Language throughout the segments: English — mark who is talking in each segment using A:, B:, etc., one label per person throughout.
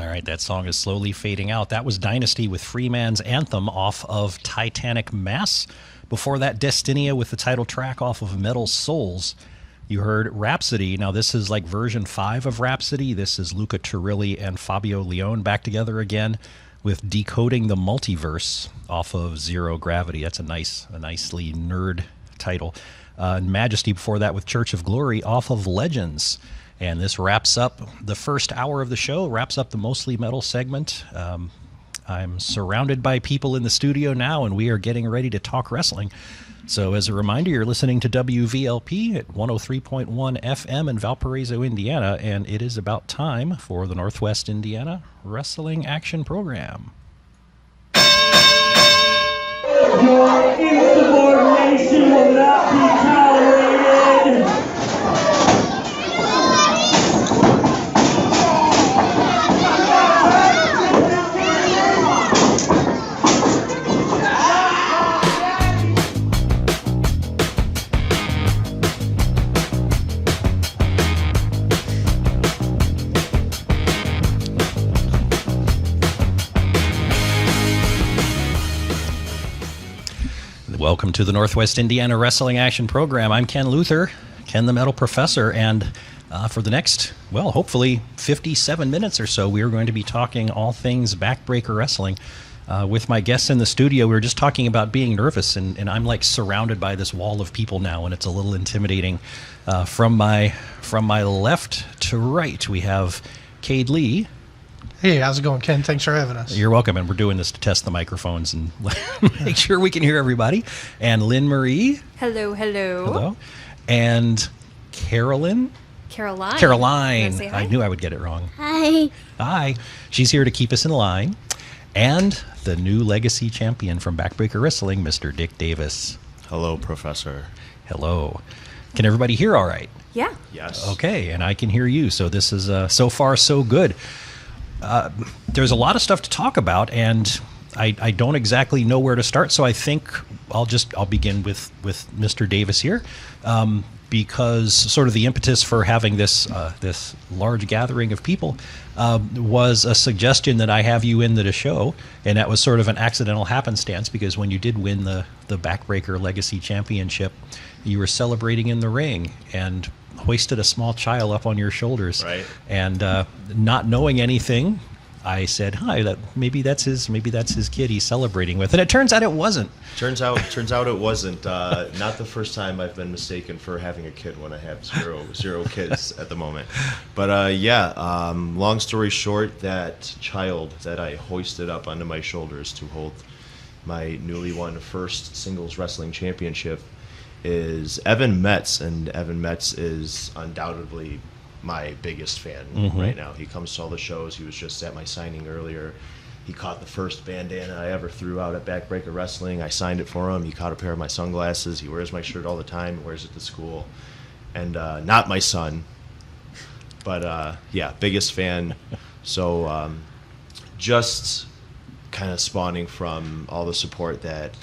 A: All right, that song is slowly fading out. That was Dynasty with Freeman's Anthem off of Titanic Mass. Before that, Destinia with the title track off of Metal Souls. You heard Rhapsody. Now, this is like version 5 of Rhapsody. This is Luca Turilli and Fabio Leone back together again with Decoding the Multiverse off of Zero Gravity. That's a nicely nerd title. Majesty before that with Church of Glory off of Legends. And this wraps up the first hour of the show, wraps up the Mostly Metal segment. I'm surrounded by people in the studio now, and we are getting ready to talk wrestling. So as a reminder, you're listening to WVLP at 103.1 FM in Valparaiso, Indiana, and it is about time for the Northwest Indiana Wrestling Action Program.
B: Your insubordination will not be tolerated.
A: Welcome to the Northwest Indiana Wrestling Action Program. I'm Ken Luther, Ken the Metal Professor, and for the next, well, hopefully 57 minutes or so, we are going to be talking all things backbreaker wrestling. With my guests in the studio, we were just talking about being nervous, and I'm like surrounded by this wall of people now, and it's a little intimidating. From my left to right, we have Cade Lee.
C: Hey, how's it going, Ken? Thanks for having us.
A: You're welcome, and we're doing this to test the microphones and make sure we can hear everybody. And Lynn Marie.
D: Hello.
A: Hello. And Caroline.
D: Caroline. Say hi?
A: I knew I would get it wrong.
E: Hi.
A: She's here to keep us in line. And the new legacy champion from Backbreaker Wrestling, Mr. Dick Davis.
F: Hello, Professor.
A: Hello. Can everybody hear all right?
D: Yeah.
F: Yes.
A: Okay, and I can hear you. So this is so far so good. There's a lot of stuff to talk about, and I don't exactly know where to start. So I think I'll begin with Mr. Davis here, because sort of the impetus for having this large gathering of people was a suggestion that I have you in the show, and that was sort of an accidental happenstance because when you did win the Backbreaker Legacy Championship, you were celebrating in the ring and hoisted a small child up on your shoulders.
F: Right.
A: And not knowing anything, I said, "Hi, maybe that's his kid he's celebrating with." And it turns out it wasn't.
F: Turns out it wasn't. Not the first time I've been mistaken for having a kid when I have zero kids at the moment. But long story short, that child that I hoisted up onto my shoulders to hold my newly won first singles wrestling championship is Evan Metz, and Evan Metz is undoubtedly my biggest fan right now. He comes to all the shows. He was just at my signing earlier. He caught the first bandana I ever threw out at Backbreaker Wrestling. I signed it for him. He caught a pair of my sunglasses. He wears my shirt all the time. He wears it to school. And not my son, but biggest fan. So just kind of spawning from all the support that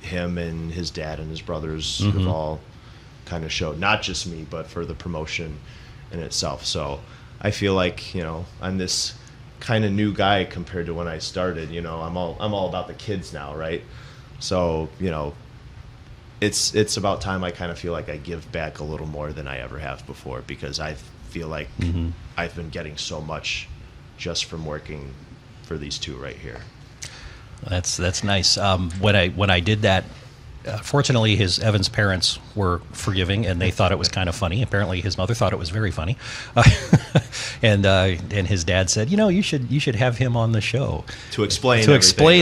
F: him and his dad and his brothers have all kind of showed, not just me, but for the promotion in itself. So I feel like, I'm this kind of new guy compared to when I started. I'm all about the kids now, right? So, it's about time I kind of feel like I give back a little more than I ever have before, because I feel like I've been getting so much just from working for these two right here.
A: That's nice. When I did that, fortunately, Evan's parents were forgiving, and they thought it was kind of funny. Apparently, his mother thought it was very funny, and his dad said, you should have him on the show
F: to explain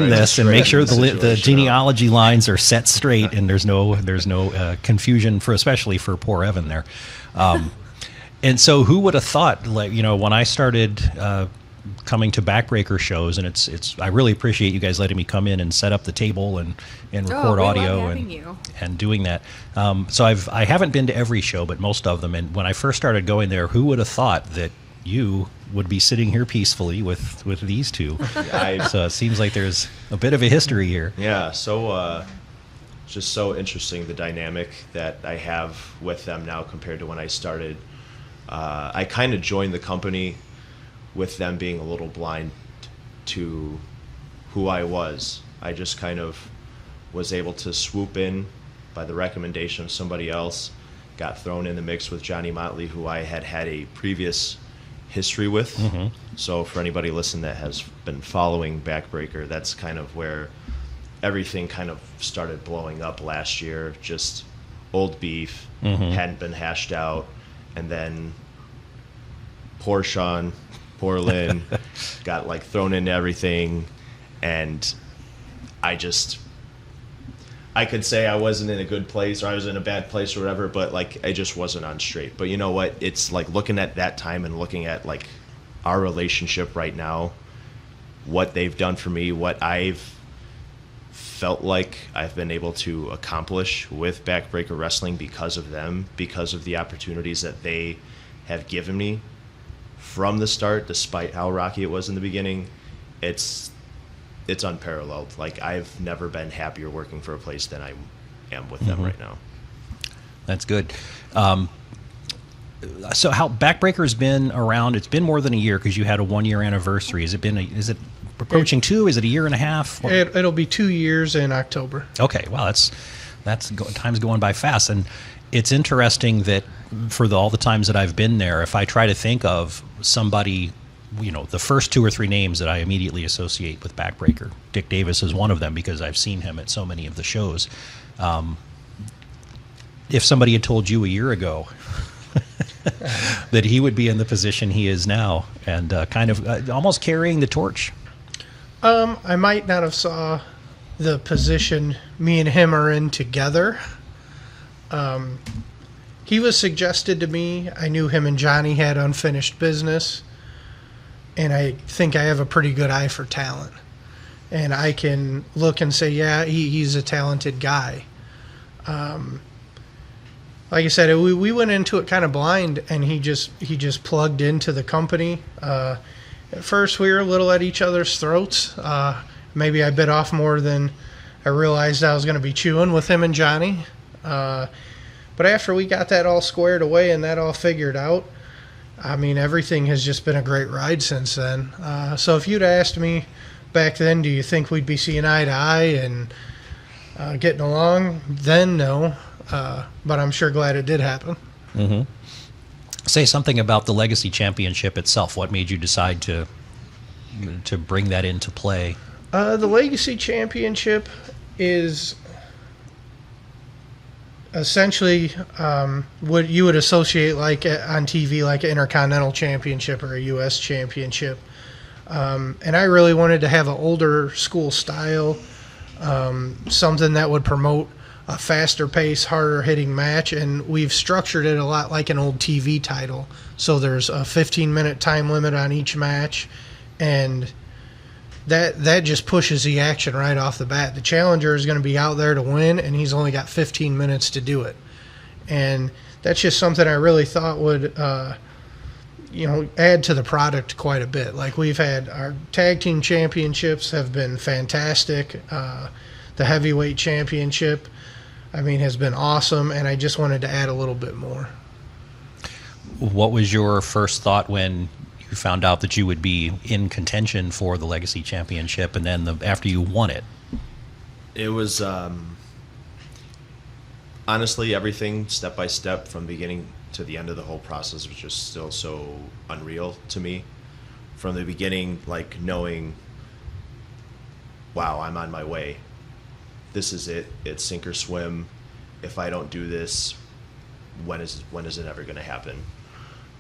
A: this and make sure the genealogy lines are set straight and there's no confusion especially for poor Evan there. And so, who would have thought? When I started coming to Backbreaker shows, and I really appreciate you guys letting me come in and set up the table and record audio and doing that. So I haven't been to every show, but most of them. And when I first started going there, who would have thought that you would be sitting here peacefully with these two? So it seems like there's a bit of a history here.
F: Yeah. So just so interesting, the dynamic that I have with them now compared to when I started. I kind of joined the company with them being a little blind to who I was. I just kind of was able to swoop in by the recommendation of somebody else, got thrown in the mix with Johnny Motley, who I had a previous history with.
A: Mm-hmm.
F: So for anybody listening that has been following Backbreaker, that's kind of where everything kind of started blowing up last year. Just old beef, hadn't been hashed out, and then poor Sean, poor Lynn, got like thrown into everything, and I could say I wasn't in a good place or I was in a bad place or whatever, but like I just wasn't on straight. But you know what? It's like looking at that time and looking at like our relationship right now, what they've done for me, what I've felt like I've been able to accomplish with Backbreaker Wrestling because of them, because of the opportunities that they have given me from the start, despite how rocky it was in the beginning. It's unparalleled. Like, I've never been happier working for a place than I am with them right now.
A: That's good. So how Backbreaker's been around? It's been more than a year because you had a 1-year anniversary. Is it approaching 2? Is it a year and a half?
C: It'll be 2 years in October.
A: Okay, wow, time's going by fast, and it's interesting that for all the times that I've been there, if I try to think of somebody, the first 2 or 3 names that I immediately associate with Backbreaker, Dick Davis is one of them because I've seen him at so many of the shows. If somebody had told you a year ago that he would be in the position he is now and kind of almost carrying the torch.
C: I might not have saw the position me and him are in together. He was suggested to me. I knew him and Johnny had unfinished business, and I think I have a pretty good eye for talent. And I can look and say, yeah, he's a talented guy. Like I said, we went into it kind of blind, and he just plugged into the company. At first, we were a little at each other's throats. Maybe I bit off more than I realized I was going to be chewing with him and Johnny. But after we got that all squared away and that all figured out, I mean, everything has just been a great ride since then. So if you'd asked me back then, do you think we'd be seeing eye to eye and getting along? Then no. But I'm sure glad it did happen.
A: Mm-hmm. Say something about the Legacy Championship itself. What made you decide to bring that into play?
C: The Legacy Championship is essentially what you would associate like on TV, like an Intercontinental Championship or a U.S. Championship. And I really wanted to have an older school style, something that would promote a faster pace, harder hitting match, and we've structured it a lot like an old TV title. So there's a 15-minute time limit on each match, and that just pushes the action right off the bat. The challenger is going to be out there to win, and he's only got 15 minutes to do it. And that's just something I really thought would add to the product quite a bit. Like, we've had our tag team championships have been fantastic. The heavyweight championship, has been awesome, and I just wanted to add a little bit more.
A: What was your first thought when you found out that you would be in contention for the Legacy Championship, and then after you won it?
F: It was honestly everything step by step from beginning to the end of the whole process was just still so unreal to me. From the beginning, like knowing, wow, I'm on my way. This is it. It's sink or swim. If I don't do this, when is it ever going to happen?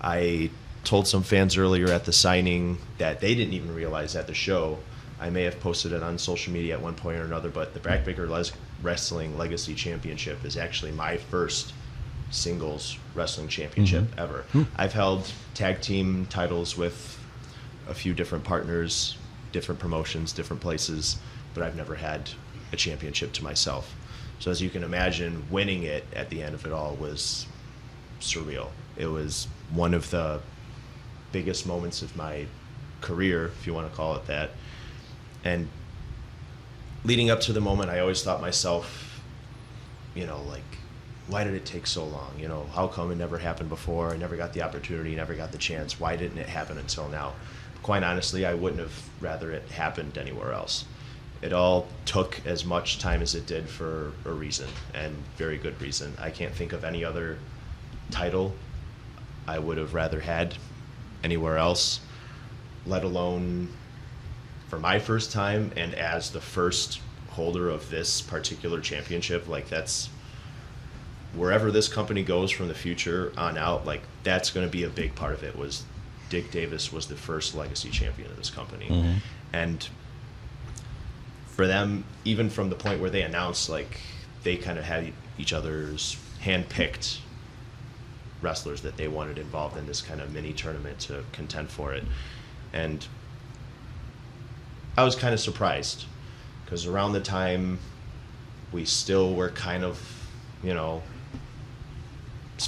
F: I told some fans earlier at the signing that they didn't even realize at the show. I may have posted it on social media at one point or another, but the Backbreaker Wrestling Legacy Championship is actually my first singles wrestling championship ever. I've held tag team titles with a few different partners, different promotions, different places, but I've never had a championship to myself. So as you can imagine, winning it at the end of it all was surreal. It was one of the biggest moments of my career, if you want to call it that. And leading up to the moment, I always thought myself, why did it take so long? You know, how come it never happened before? I never got the opportunity, never got the chance. Why didn't it happen until now? Quite honestly, I wouldn't have rather it happened anywhere else. It all took as much time as it did for a reason, and very good reason. I can't think of any other title I would have rather had anywhere else, let alone for my first time and as the first holder of this particular championship. Like, that's wherever this company goes from the future on out, like, that's going to be a big part of it. Was Dick Davis was the first legacy champion of this company.
A: Mm-hmm.
F: And for them, even from the point where they announced, like, they kind of had each other's hand-picked wrestlers that they wanted involved in this kind of mini tournament to contend for it. And I was kind of surprised, because around the time we still were kind of, you know,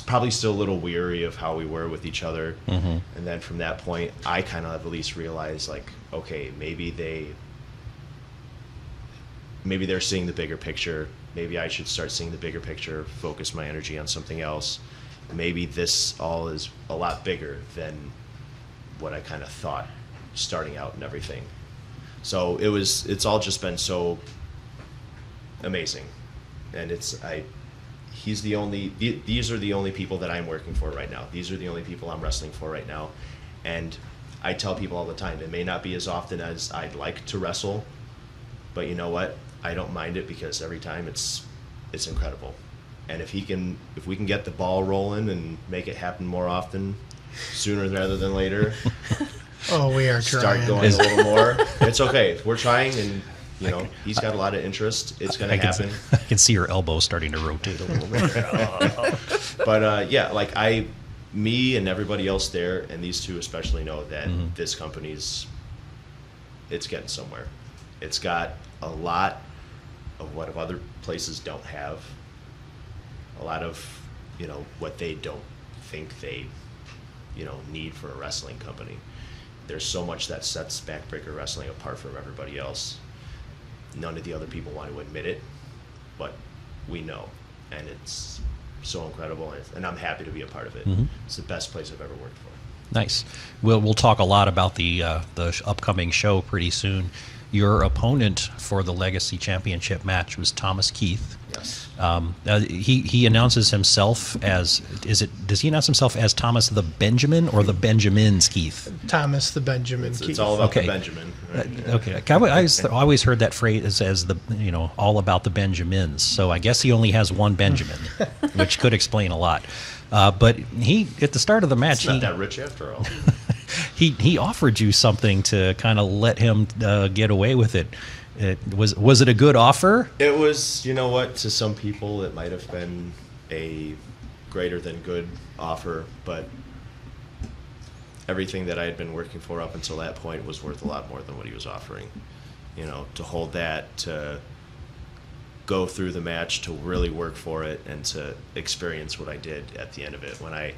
F: probably still a little weary of how we were with each other.
A: Mm-hmm.
F: And then from that point, I kind of at least realized, like, okay, maybe they're seeing the bigger picture. Maybe I should start seeing the bigger picture, focus my energy on something else. Maybe this all is a lot bigger than what I kind of thought starting out and everything. So it's all just been so amazing. And these are the only people that I'm working for right now. These are the only people I'm wrestling for right now. And I tell people all the time, it may not be as often as I'd like to wrestle, but you know what? I don't mind it, because every time it's incredible. And if we can get the ball rolling and make it happen more often, sooner rather than later.
C: Oh, we are trying.
F: Start going a little more. It's okay. We're trying, and you know, he's got a lot of interest. It's going to happen.
A: I can see your elbow starting to rotate a little bit.
F: But yeah, like me and everybody else there, and these two especially, know that this company's, it's getting somewhere. It's got a lot of what other places don't have. A lot of, you know, what they don't think they, you know, need for a wrestling company. There's so much that sets Backbreaker Wrestling apart from everybody else. None of the other people want to admit it, but we know, and it's so incredible, and I'm happy to be a part of it.
A: Mm-hmm.
F: It's the best place I've ever worked for.
A: Nice. We'll talk a lot about the upcoming show pretty soon. Your opponent for the Legacy Championship match was Thomas Keith.
F: Yes.
A: He announces himself as, does he announce himself as Thomas the Benjamin or the Benjamins Keith?
C: Thomas the Benjamin Keith.
F: It's all about
A: Okay.
F: the Benjamin. Right?
A: Okay. I always heard that phrase as the, you know, all about the Benjamins. So I guess he only has one Benjamin, which could explain a lot. But he, at the start of the match,
F: It's not that rich after all.
A: he offered you something to kind of let him get away with it. Was it a good offer?
F: It was, you know what, to some people it might have been a greater than good offer, but everything that I had been working for up until that point was worth a lot more than what he was offering. You know, to hold that, to go through the match, to really work for it, and to experience what I did at the end of it when I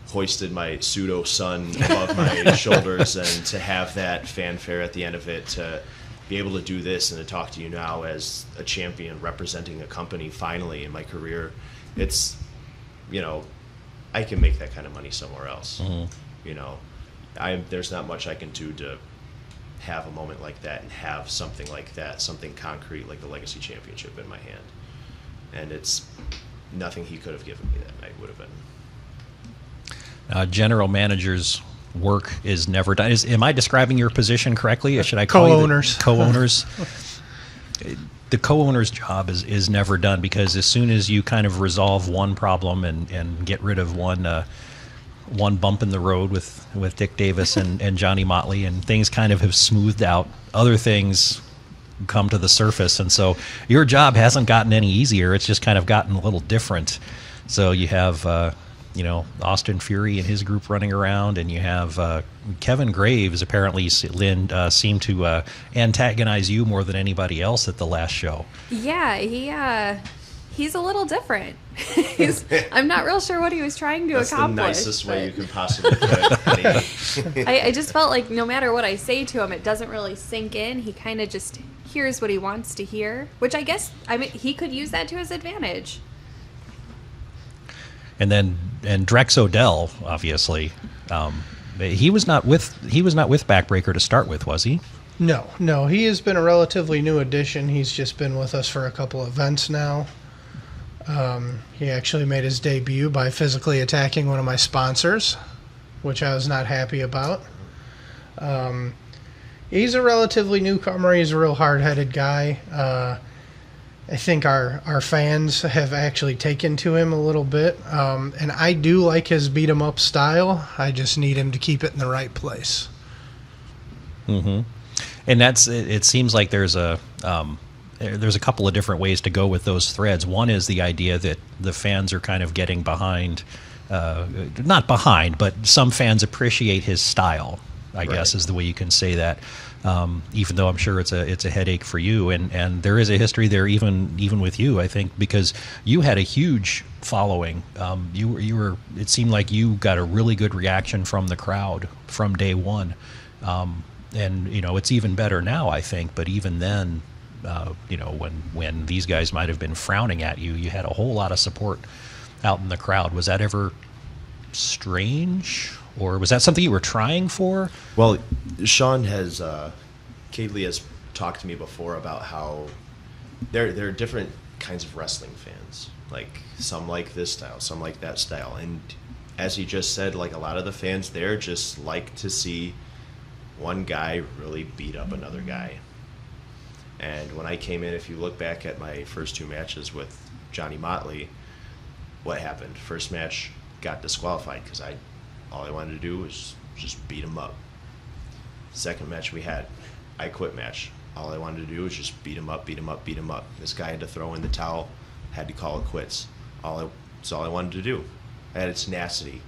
F: hoisted my pseudo son above my shoulders, and to have that fanfare at the end of it, to be able to do this and to talk to you now as a champion representing a company finally in my career. It's, you know, I can make that kind of money somewhere else.
A: Mm-hmm.
F: You know, there's not much I can do to have a moment like that and have something like that, something concrete like the Legacy Championship in my hand. And it's nothing he could have given me that night would have been.
A: General manager's work is never done. Am I describing your position correctly? Or should I call
C: Co-owners.
A: you co-owners? The co-owner's job is never done, because as soon as you kind of resolve one problem and get rid of one bump in the road with Dick Davis and Johnny Motley, and things kind of have smoothed out, other things come to the surface. And so your job hasn't gotten any easier. It's just kind of gotten a little different. So you have you know, Austin Fury and his group running around, and you have Kevin Graves. Apparently, Lynn seemed to antagonize you more than anybody else at the last show.
D: Yeah, he's a little different. I'm not real sure what he was trying to
F: That's
D: accomplish.
F: the nicest way you could possibly put it.
D: I just felt like no matter what I say to him, it doesn't really sink in. He kind of just hears what he wants to hear, which I guess, I mean, he could use that to his advantage.
A: And Drex Odell, obviously, he was not with Backbreaker to start with, was he?
C: No, he has been a relatively new addition. He's just been with us for a couple events now. He actually made his debut by physically attacking one of my sponsors, which I was not happy about. He's a relatively newcomer. He's a real hard-headed guy. I think our fans have actually taken to him a little bit. And I do like his beat-em-up style. I just need him to keep it in the right place.
A: Mm-hmm. And it seems like there's a couple of different ways to go with those threads. One is the idea that the fans are kind of getting behind, not behind, but some fans appreciate his style, I guess is the way you can say that. Even though I'm sure it's a headache for you, and there is a history there even with you, I think, because you had a huge following. You were it seemed like you got a really good reaction from the crowd from day one. And it's even better now, I think. But even then, when these guys might have been frowning at you, you had a whole lot of support out in the crowd. Was that ever strange, or was that something you were trying for?
F: Well, Sean has, Kaylee has talked to me before about how there are different kinds of wrestling fans. Like some like this style, some like that style, and as he just said, like a lot of the fans there just like to see one guy really beat up another guy. And when I came in, if you look back at my first two matches with Johnny Motley, what happened? First match, got disqualified because all I wanted to do was just beat him up. Second match we had, I quit match. All I wanted to do was just beat him up, beat him up, beat him up. This guy had to throw in the towel, had to call it quits. That's all I wanted to do. I had its tenacity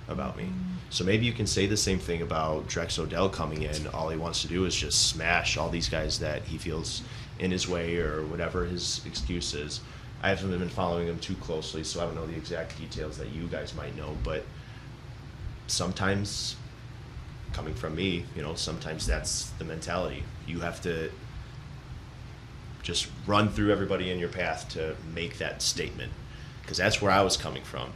F: about me. So maybe you can say the same thing about Drex Odell coming in. All he wants to do is just smash all these guys that he feels in his way or whatever his excuse is. I haven't been following him too closely, so I don't know the exact details that you guys might know, but sometimes, coming from me, sometimes that's the mentality. You have to just run through everybody in your path to make that statement, because that's where I was coming from.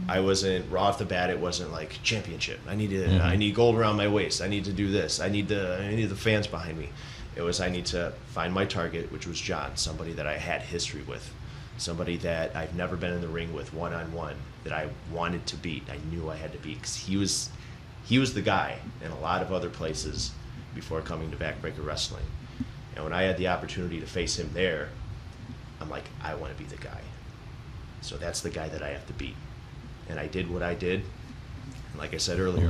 F: I wasn't raw off the bat. It wasn't like championship. I need gold around my waist. I need to do this. I need the fans behind me. It was I need to find my target, which was John, somebody that I had history with, somebody that I've never been in the ring with one-on-one, that I wanted to beat. I knew I had to beat because he was the guy in a lot of other places before coming to Backbreaker Wrestling. And when I had the opportunity to face him there, I'm like, I want to be the guy. So that's the guy that I have to beat. And I did what I did. And like I said earlier,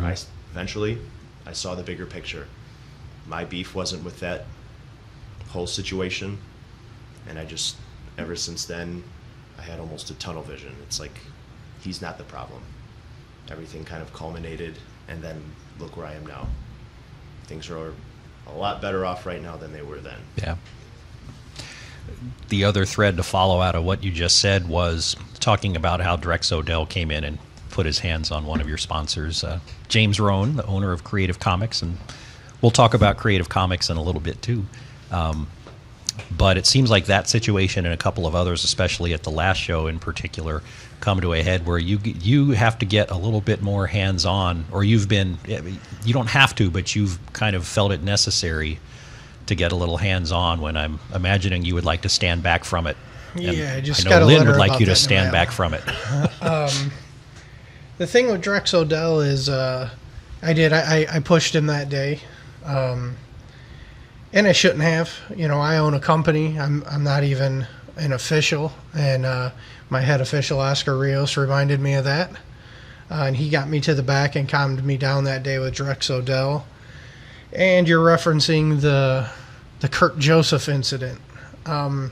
F: eventually I saw the bigger picture. My beef wasn't with that whole situation. And ever since then, I had almost a tunnel vision. It's like, he's not the problem. Everything kind of culminated, and then look where I am now. Things are a lot better off right now than they were then.
A: Yeah. The other thread to follow out of what you just said was talking about how Drex Odell came in and put his hands on one of your sponsors, James Rohn, the owner of Creative Comics, and we'll talk about Creative Comics in a little bit too. But it seems like that situation and a couple of others, especially at the last show in particular, come to a head where you have to get a little bit more hands-on, or you don't have to, but you've kind of felt it necessary to get a little hands-on when I'm imagining you would like to stand back from it.
C: Yeah, I just
A: I
C: got
A: know
C: a
A: Lynn
C: letter
A: would like
C: about
A: you to
C: that in the
A: stand
C: mail.
A: back from it.
C: The thing with Drex Odell is I pushed him that day. And I shouldn't have. I own a company. I'm not even an official. And my head official, Oscar Rios, reminded me of that. And he got me to the back and calmed me down that day with Drex Odell. And you're referencing the Kurt Joseph incident. And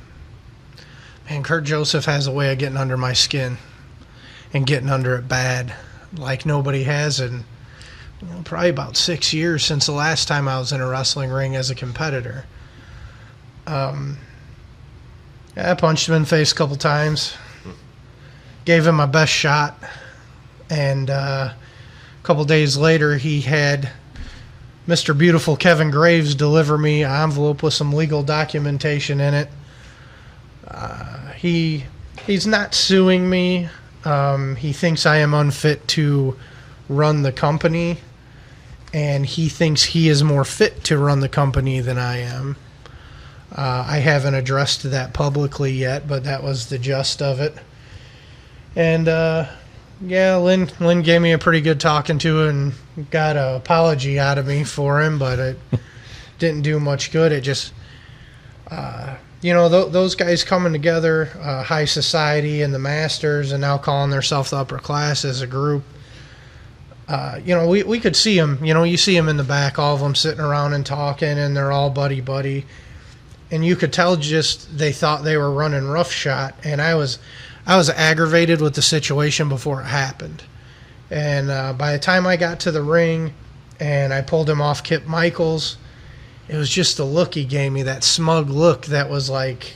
C: Kurt Joseph has a way of getting under my skin and getting under it bad, like nobody has in probably about 6 years since the last time I was in a wrestling ring as a competitor. I punched him in the face a couple times, gave him my best shot, and a couple days later he had Mr. Beautiful Kevin Graves deliver me an envelope with some legal documentation in it. He's not suing me He thinks I am unfit to run the company, and he thinks he is more fit to run the company than I am. I haven't addressed that publicly yet, but that was the gist of it. And yeah, Lynn gave me a pretty good talking to and got an apology out of me for him, but it didn't do much good. It just, those guys coming together, high society and the masters, and now calling themselves the upper class as a group. We could see them. You see them in the back, all of them sitting around and talking, and they're all buddy. And you could tell just they thought they were running roughshod, and I was aggravated with the situation before it happened. And by the time I got to the ring and I pulled him off Kip Michaels, it was just the look he gave me, that smug look that was like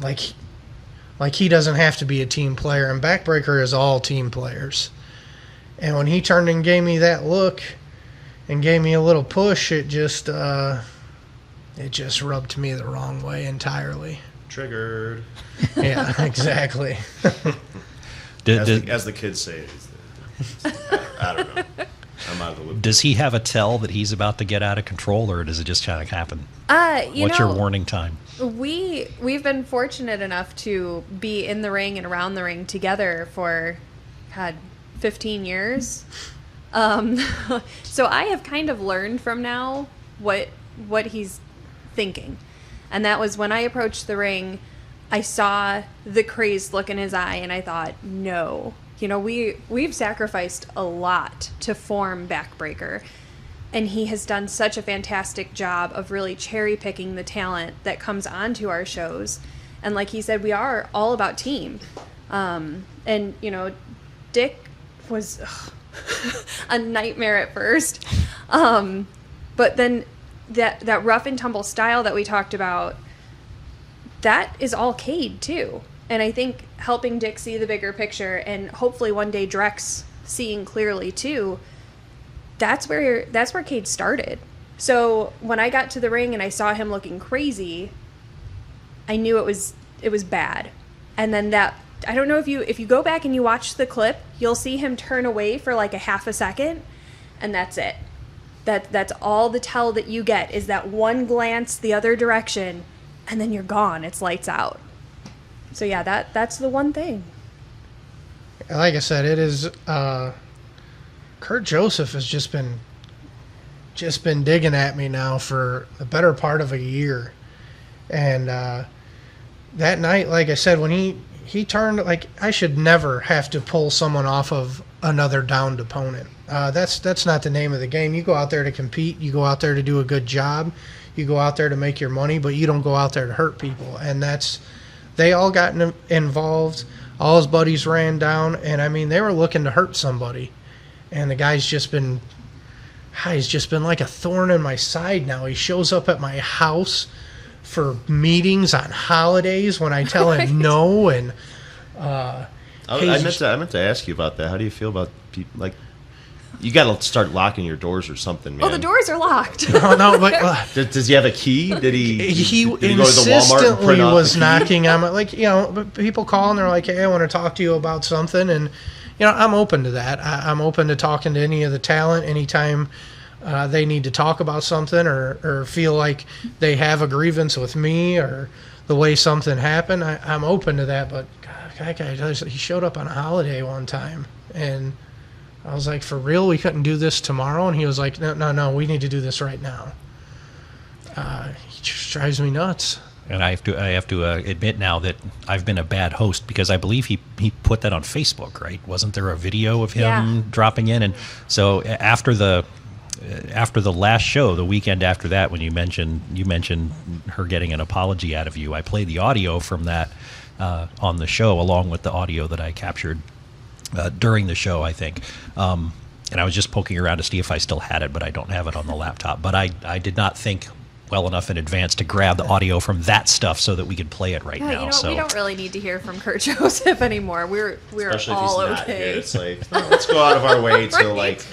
C: he doesn't have to be a team player. And Backbreaker is all team players. And when he turned and gave me that look and gave me a little push, it just rubbed me the wrong way entirely.
F: Triggered.
C: Yeah, exactly.
F: As the kids say, I don't know. I'm out of the loop.
A: Does he have a tell that he's about to get out of control, or does it just kind of happen? What's your warning time?
D: We've been fortunate enough to be in the ring and around the ring together for 15 years. So I have kind of learned from now what he's thinking. And that was when I approached the ring, I saw the crazed look in his eye, and I thought, no. We've sacrificed a lot to form Backbreaker, and he has done such a fantastic job of really cherry-picking the talent that comes onto our shows. And like he said, we are all about team. And, Dick was a nightmare at first. But then that rough and tumble style that we talked about, that is all Cade too. And I think helping Dick see the bigger picture, and hopefully one day Drex seeing clearly too, that's where Cade started. So when I got to the ring and I saw him looking crazy, I knew it was bad. And then I don't know if you go back and you watch the clip, you'll see him turn away for like a half a second, and that's it. That's all the tell that you get, is that one glance the other direction, and then you're gone. It's lights out. So yeah, that's the one thing.
C: Like I said, it is. Kurt Joseph has just been digging at me now for the better part of a year, and that night, like I said, when he turned, like, I should never have to pull someone off of another downed opponent. That's not the name of the game. You go out there to compete. You go out there to do a good job. You go out there to make your money, but you don't go out there to hurt people. And they all got involved. All his buddies ran down, and I mean, they were looking to hurt somebody. And the guy's just been like a thorn in my side now. He shows up at my house for meetings on holidays when I tell him no. And
F: I meant to ask you about that. How do you feel about people like? You got to start locking your doors or something, man.
D: Oh, the doors are locked.
C: No, but
F: does he have a key? Did he go to the Walmart and
C: insistently
F: print off
C: was
F: the key?
C: knocking on my, like, but people call and they're like, hey, I want to talk to you about something, and I'm open to that. I'm open to talking to any of the talent anytime they need to talk about something or feel like they have a grievance with me or the way something happened. I'm open to that, but God, that guy, he showed up on a holiday one time, and I was like, for real? We couldn't do this tomorrow? And he was like, no, we need to do this right now. He just drives me nuts.
A: And I have to admit now that I've been a bad host, because I believe he put that on Facebook, right? Wasn't there a video of him dropping in? And so after the last show, the weekend after that, when you mentioned her getting an apology out of you, I played the audio from that on the show, along with the audio that I captured during the show, I think. And I was just poking around to see if I still had it, but I don't have it on the laptop. But I did not think well enough in advance to grab the audio from that stuff so that we could play it right now.
D: We don't really need to hear from Kurt Joseph anymore. We're
F: Especially
D: all
F: if he's
D: okay.
F: not good. It's like, let's go out of our way to like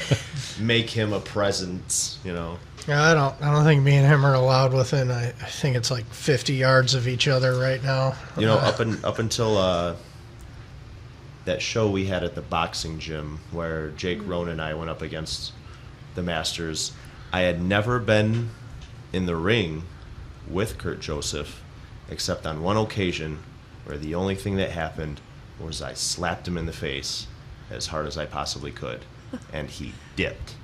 F: make him a presence,
C: Yeah, I don't think me and him are allowed within. I think it's like 50 yards of each other right now.
F: Up until that show we had at the boxing gym where Jake Rohn and I went up against the Masters. I had never been in the ring with Kurt Joseph, except on one occasion where the only thing that happened was I slapped him in the face as hard as I possibly could, and he dipped.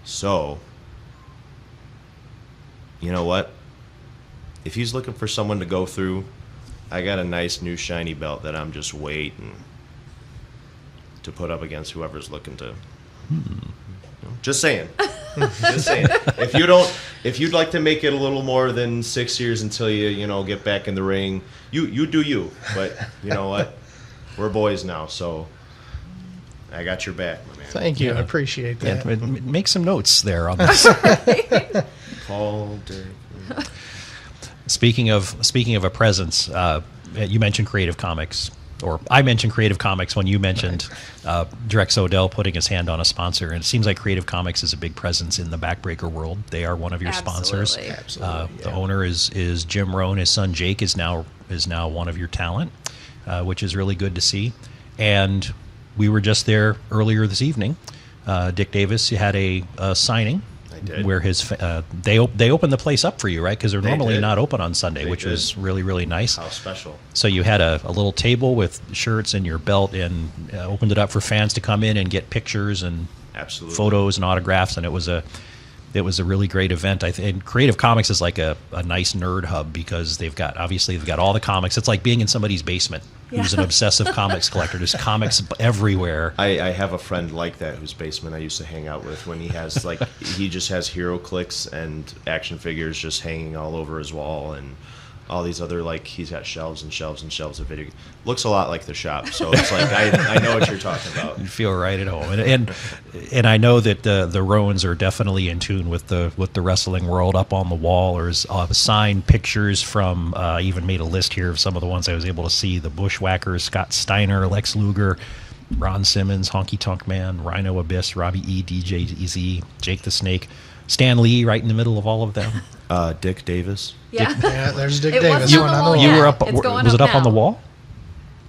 F: So, you know what? If he's looking for someone to go through, I got a nice new shiny belt that I'm just waiting to put up against whoever's looking to. Just saying. Just saying. If you'd like to make it a little more than 6 years until you get back in the ring, you do you. But you know what? We're boys now, so I got your back, my man.
C: Thank you. I appreciate that.
A: Yeah, make some notes there on this.
F: Paul, Derek.
A: Speaking of a presence, you mentioned Creative Comics, or I mentioned Creative Comics when you mentioned Drex Odell putting his hand on a sponsor, and it seems like Creative Comics is a big presence in the backbreaker world. They are one of your sponsors.
C: Absolutely.
A: The owner is Jim Rohn. His son Jake is now one of your talent, which is really good to see. And we were just there earlier this evening. Dick Davis had a signing.
F: I did.
A: Where his they opened the place up for you, right? Because they're normally
F: did.
A: not open on Sunday,
F: They
A: which
F: did.
A: was really, really nice.
F: How special.
A: So you had a little table with shirts and your belt, and opened it up for fans to come in and get pictures and
F: Absolutely.
A: photos and autographs, and it was a really great event. I think Creative Comics is like a nice nerd hub because they've got all the comics. It's like being in somebody's basement who's an obsessive comics collector. There's comics everywhere.
F: I have a friend like that whose basement I used to hang out with when he has he just has Hero Clicks and action figures just hanging all over his wall and all these other he's got shelves and shelves and shelves of video. Looks a lot like the shop, so it's like I know what you're talking about.
A: You feel right at home, and I know that the Roans are definitely in tune with the wrestling world. Up on the wall, or signed pictures from. I even made a list here of some of the ones I was able to see: the Bushwhackers, Scott Steiner, Lex Luger, Ron Simmons, Honky Tonk Man, Rhino Abyss, Robbie E, DJ EZ, Jake the Snake, Stan Lee, right in the middle of all of them.
F: Dick Davis.
D: Yeah.
C: Yeah, there's Dick
D: It
C: Davis.
D: wasn't
C: one
D: on the
C: on
D: wall
C: the
A: You
C: wall.
A: were
D: Yeah,
A: up.
D: it's going
A: Was it
D: up
A: up on the
D: now.
A: wall?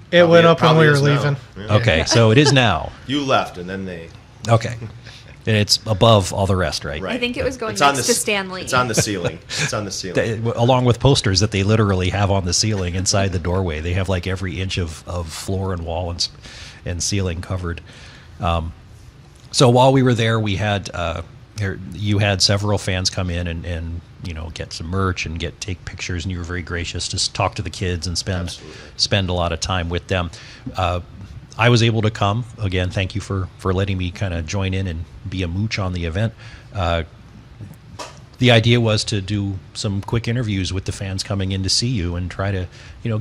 C: It went up when
F: Probably
C: we were
F: is now.
C: leaving.
F: Yeah.
A: Okay, so it is now.
F: You left, and then they.
A: Okay, and it's above all the rest, right?
F: Right.
D: I think it was going
F: It's on
D: next
F: the
D: to Stanley.
F: It's on the ceiling. It's on the ceiling.
A: Along with posters that they literally have on the ceiling inside the doorway. They have like every inch of floor and wall and ceiling covered. So while we were there, we had you had several fans come in and get some merch and take pictures, and you were very gracious to talk to the kids and spend a lot of time with them. I was able to come again. Thank you for letting me kind of join in and be a mooch on the event. The idea was to do some quick interviews with the fans coming in to see you and try to,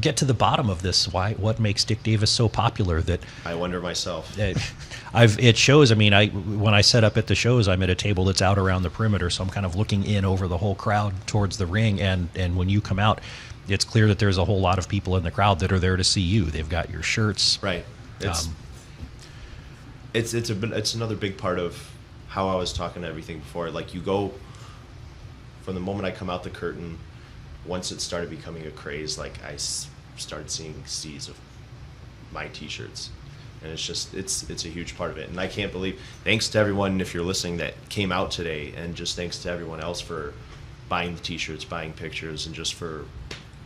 A: get to the bottom of this. What makes Dick Davis so popular? That
F: I wonder myself.
A: it shows. I mean, when I set up at the shows, I'm at a table that's out around the perimeter, so I'm kind of looking in over the whole crowd towards the ring. And when you come out, it's clear that there's a whole lot of people in the crowd that are there to see you. They've got your shirts.
F: Right. It's another big part of how I was talking to everything before. Like, you go from the moment I come out the curtain, once it started becoming a craze, I started seeing seas of my T-shirts, and it's a huge part of it. And I can't believe, thanks to everyone, if you're listening, that came out today, and just thanks to everyone else for buying the T-shirts, buying pictures, and just for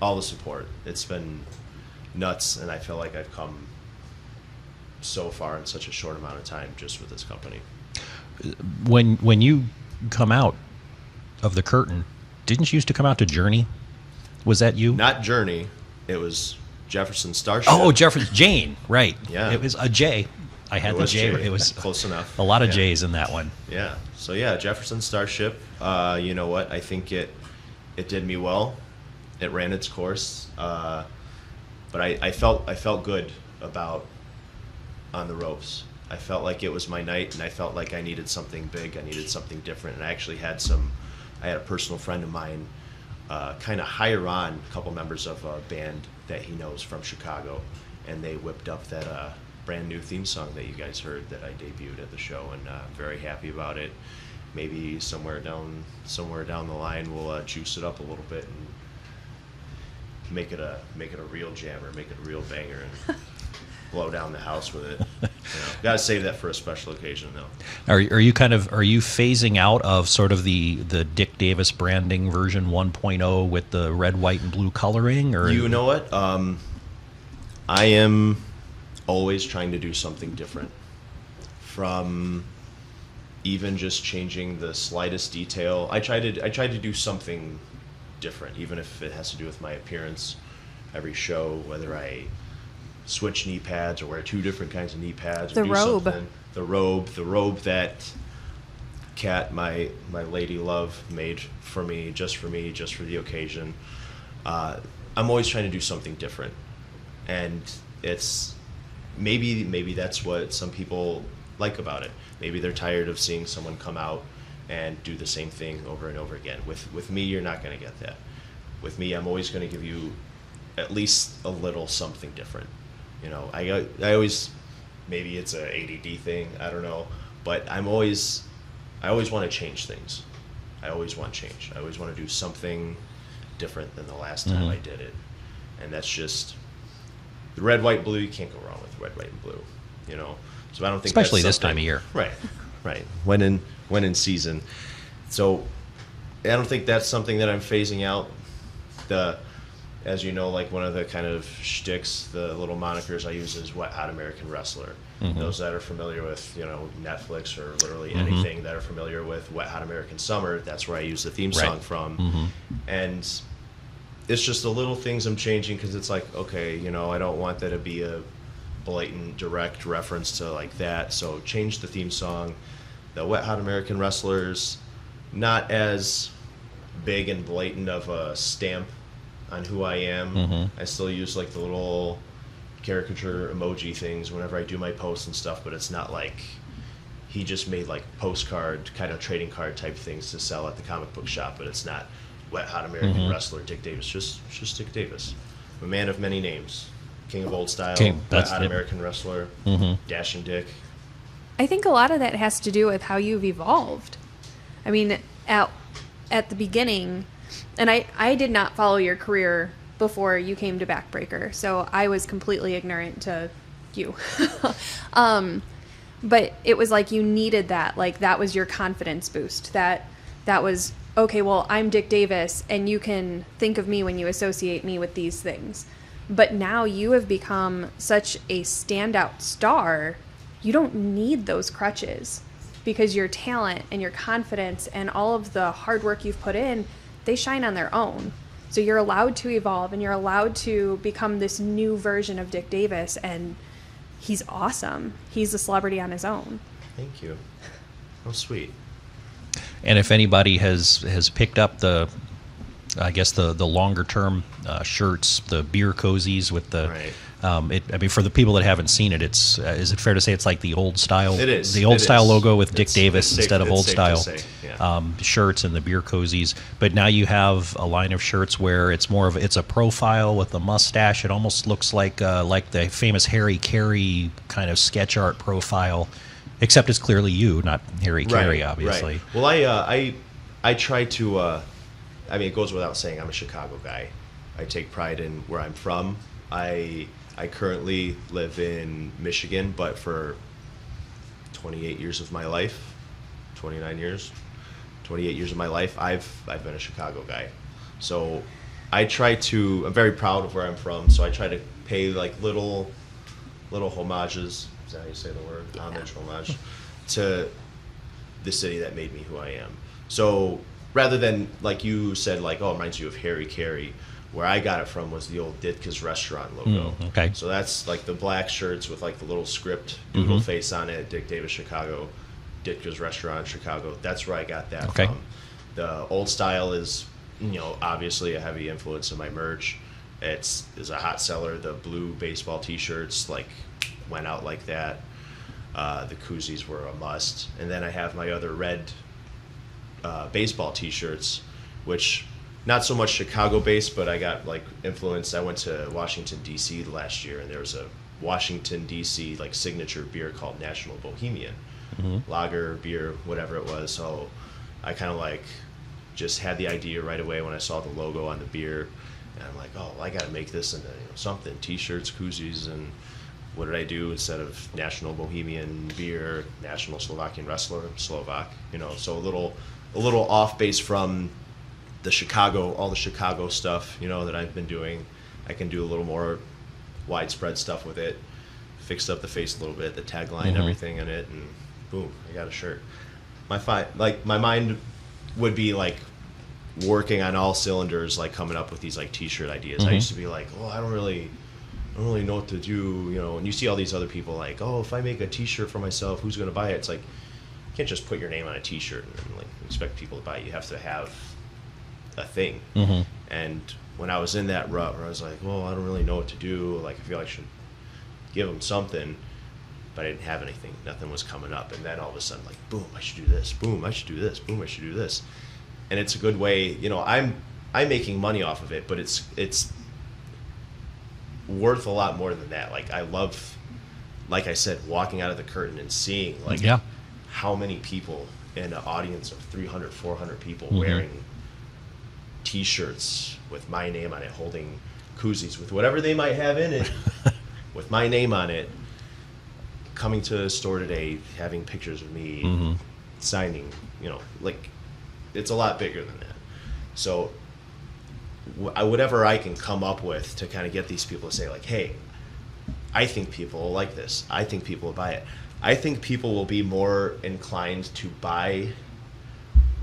F: all the support. It's been nuts, and I feel like I've come so far in such a short amount of time just with this company.
A: When you come out of the curtain, didn't you used to come out to Journey? Was that you?
F: Not Journey, it was Jefferson Starship.
A: Oh, Jefferson Jane, right?
F: Yeah.
A: It was a J. I had
F: It
A: the
F: was
A: J.
F: Jay.
A: It was
F: Close enough.
A: a lot of
F: Yeah.
A: J's in that one.
F: Yeah. So yeah, Jefferson Starship. You know what? I think it did me well. It ran its course. But I felt good about on the ropes. I felt like it was my night, and I felt like I needed something big. I needed something different, and I actually had a personal friend of mine kind of hire on a couple members of a band that he knows from Chicago, and they whipped up that brand new theme song that you guys heard that I debuted at the show, and I'm very happy about it. Maybe somewhere down the line we'll juice it up a little bit and make it a real jammer, make it a real banger. And blow down the house with it. Got to save that for a special occasion, though.
A: Are you phasing out of sort of the Dick Davis branding version 1.0 with the red, white, and blue coloring? Or
F: You know what? I am always trying to do something different. From even just changing the slightest detail, I try to do something different, even if it has to do with my appearance. Every show, whether I switch knee pads or wear 2 different kinds of knee pads, or
D: The
F: do
D: robe.
F: something. The robe that Kat, my lady love, made for me, just for the occasion. I'm always trying to do something different, and it's maybe that's what some people like about it. Maybe they're tired of seeing someone come out and do the same thing over and over again. With me, you're not going to get that. With me, I'm always going to give you at least a little something different. I always, maybe it's a ADD thing, I don't know, but I always want to change things. I always want change. I always want to do something different than the last time I did it. And that's just the red, white, blue. You can't go wrong with red, white, and blue. So I don't think
A: especially
F: that's
A: this time of year.
F: Right. When in season. So I don't think that's something that I'm phasing out. As you know, like one of the kind of shticks, the little monikers I use is Wet Hot American Wrestler. Those that are familiar with, Netflix or literally anything that are familiar with Wet Hot American Summer, that's where I use the theme song from. And it's just the little things I'm changing because it's like, okay, I don't want that to be a blatant, direct reference to like that. So change the theme song. The Wet Hot American Wrestlers, not as big and blatant of a stamp on who I am. I still use like the little caricature emoji things whenever I do my posts and stuff, but it's not like he just made like postcard kind of trading card type things to sell at the comic book shop, but it's not Wet Hot American Wrestler Dick Davis, just Dick Davis, a man of many names, king of old style, Wet Hot American Wrestler, Dashing Dick.
D: I think a lot of that has to do with how you've evolved. I mean, at the beginning, and I did not follow your career before you came to Backbreaker, so I was completely ignorant to you. But it was like you needed that. Like that was your confidence boost. That was, okay, well, I'm Dick Davis, and you can think of me when you associate me with these things. But now you have become such a standout star, you don't need those crutches because your talent and your confidence and all of the hard work you've put in, they shine on their own. So you're allowed to evolve and you're allowed to become this new version of Dick Davis, and he's awesome. He's a celebrity on his own.
F: Thank you. Oh, sweet.
A: And if anybody has picked up the longer term shirts, the beer cozies with the,
F: right.
A: For the people that haven't seen it, it's is it fair to say it's like the old style?
F: It is.
A: The old
F: It
A: style
F: is.
A: logo with Dick
F: It's
A: Davis
F: safe-
A: instead of
F: it's
A: old
F: safe to
A: style
F: say, yeah.
A: shirts and the beer cozies. But now you have a line of shirts where it's it's a profile with a mustache. It almost looks like the famous Harry Carey kind of sketch art profile, except it's clearly you, not Harry Carey, obviously.
F: Right. Well, I try to. It goes without saying, I'm a Chicago guy. I take pride in where I'm from. I currently live in Michigan, but for 28 years of my life, 28 years of my life, I've been a Chicago guy. So I'm very proud of where I'm from, so I try to pay like little homages, is that how you say the word? Homage to the city that made me who I am. So rather than, like you said, like, oh, it reminds you of Harry Carey, where I got it from was the old Ditka's Restaurant logo.
A: Okay.
F: So that's like the black shirts with like the little script doodle face on it, Dick Davis, Chicago, Ditka's Restaurant, Chicago. That's where I got that from. The old style is, obviously a heavy influence of my merch. Is a hot seller. The blue baseball T-shirts like went out like that. The koozies were a must. And then I have my other red baseball T-shirts, which not so much Chicago based, but I got like influence. I went to Washington D.C. last year, and there was a Washington D.C. like signature beer called National Bohemian, lager beer, whatever it was. So I kind of like just had the idea right away when I saw the logo on the beer, and I'm like, oh, well, I got to make this into something, T-shirts, koozies, and what did I do instead of National Bohemian Beer, National Slovakian Wrestler, Slovak, you know, so a little off base from the Chicago, all the Chicago stuff, you know, that I've been doing. I can do a little more widespread stuff with it, fixed up the face a little bit, the tagline, everything in it, and boom, I got a shirt. My mind would be like working on all cylinders, like coming up with these like t-shirt ideas. I used to be like, oh, I don't really know what to do, you know, and you see all these other people like, oh, if I make a t-shirt for myself, who's going to buy it? It's like, you can't just put your name on a t-shirt and like expect people to buy it. You have to have a thing. And when I was in that rut where I was like, well, I don't really know what to do, like I feel like I should give them something, but I didn't have anything. Nothing was coming up. And then all of a sudden, like, boom, I should do this. Boom, I should do this. Boom, I should do this. And it's a good way, you know, I'm making money off of it, but it's worth a lot more than that. Like, I love, like I said, walking out of the curtain and seeing, like, how many people in an audience of 300, 400 people wearing T-shirts with my name on it, holding koozies with whatever they might have in it, with my name on it, coming to the store today, having pictures of me, signing, you know, like, it's a lot bigger than that. So whatever I can come up with to kind of get these people to say, like, hey, I think people will like this. I think people will buy it. I think people will be more inclined to buy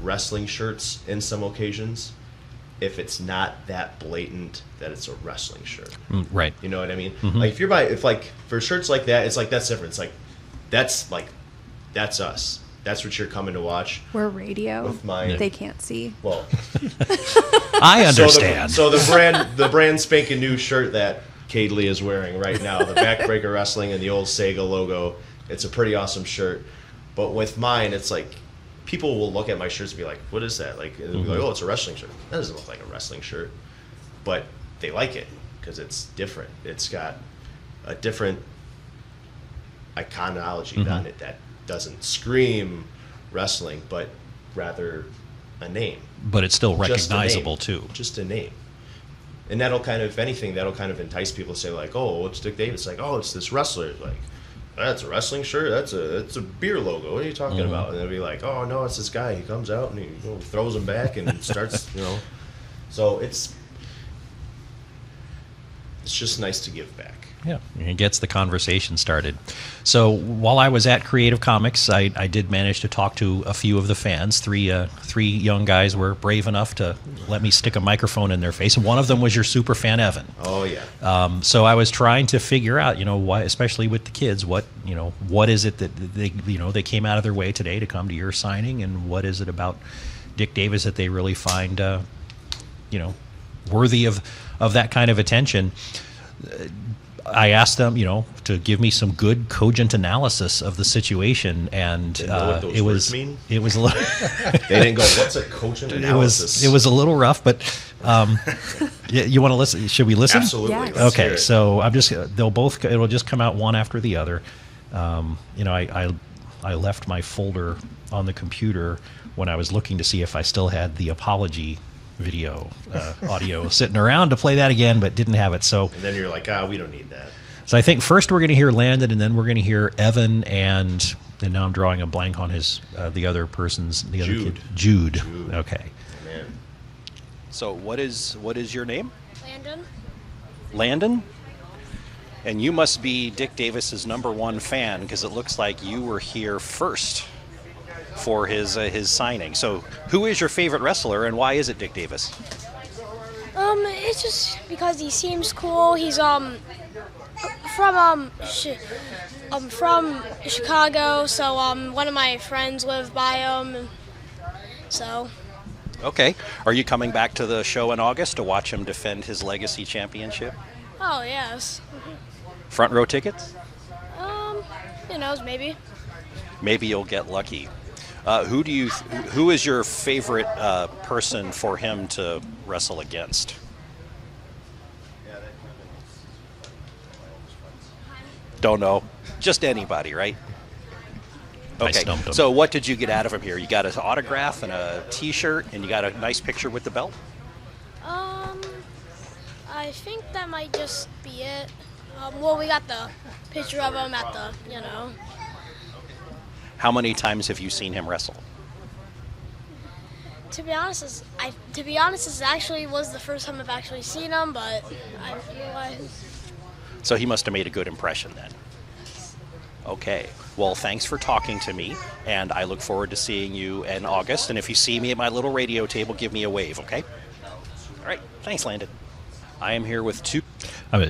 F: wrestling shirts in some occasions if it's not that blatant that it's a wrestling shirt.
A: Right.
F: You know what I mean? Like, if you're buying, if like for shirts like that, it's like, that's different. It's like, that's us. That's what you're coming to watch.
D: We're radio.
F: With my,
D: they can't see.
F: well,
A: I understand.
F: So the brand spanking new shirt that Cade Lee is wearing right now, the Backbreaker Wrestling and the old Sega logo, it's a pretty awesome shirt. But with mine, it's like, people will look at my shirts and be like, what is that? Like, and they'll be like, oh, it's a wrestling shirt. That doesn't look like a wrestling shirt. But they like it because it's different. It's got a different iconology on it that doesn't scream wrestling, but rather a name.
A: But it's still
F: Just a
A: recognizable,
F: name.
A: too.
F: Just a name. And that'll kind of, if anything, that'll kind of entice people to say, like, oh, it's Dick Davis. Like, oh, it's this wrestler. Like, that's a wrestling shirt? It's a beer logo. What are you talking about? And they'll be like, oh, no, it's this guy. He comes out and he throws them back and starts, you know. So it's just nice to give back.
A: Yeah, it gets the conversation started. So while I was at Creative Comics, I did manage to talk to a few of the fans. Three young guys were brave enough to let me stick a microphone in their face. And one of them was your super fan, Evan.
F: Oh, yeah.
A: So I was trying to figure out, you know, why, especially with the kids, what is it that they came out of their way today to come to your signing, and what is it about Dick Davis that they really find, worthy of that kind of attention? I asked them, to give me some good, cogent analysis of the situation, and
F: Didn't know what those
A: it
F: words
A: was
F: mean?
A: it was a little.
F: They didn't go, what's a cogent analysis?
A: It was a little rough, but you want to listen? Should we listen?
F: Absolutely.
D: Yes.
F: Let's hear
A: Okay,
F: it.
A: so it'll just come out one after the other. I left my folder on the computer when I was looking to see if I still had the apology video audio sitting around to play that again, but didn't have it. So
F: And then you're like, we don't need that.
A: so I think first we're going to hear Landon, and then we're going to hear Evan, and now I'm drawing a blank on his the other person's other kid, Jude. Okay.
F: Man.
A: So what is your name?
E: Landon?
A: Landon? And you must be Dick Davis's #1 fan, because it looks like you were here first for his signing. So who is your favorite wrestler, and why is it Dick Davis?
E: It's just because he seems cool. He's from Chicago, so one of my friends live by him, so.
A: Okay. Are you coming back to the show in August to watch him defend his Legacy Championship?
E: Oh yes.
A: Front row tickets?
E: Who knows? Maybe.
A: Maybe you'll get lucky. Who is your favorite person for him to wrestle against? Don't know. Just anybody, right? I
G: Okay,
A: stumped him.
G: so what did you get out of him here? You got an autograph and a T-shirt, and you got a nice picture with the belt?
E: I think that might just be it. Well, we got the picture of him at the,
G: How many times have you seen him wrestle?
E: To be honest, this actually was the first time I've actually seen him, but I realized.
G: So he must have made a good impression then. Okay. Well, thanks for talking to me, and I look forward to seeing you in August. And if you see me at my little radio table, give me a wave, okay? All right. Thanks, Landon. I am here with two.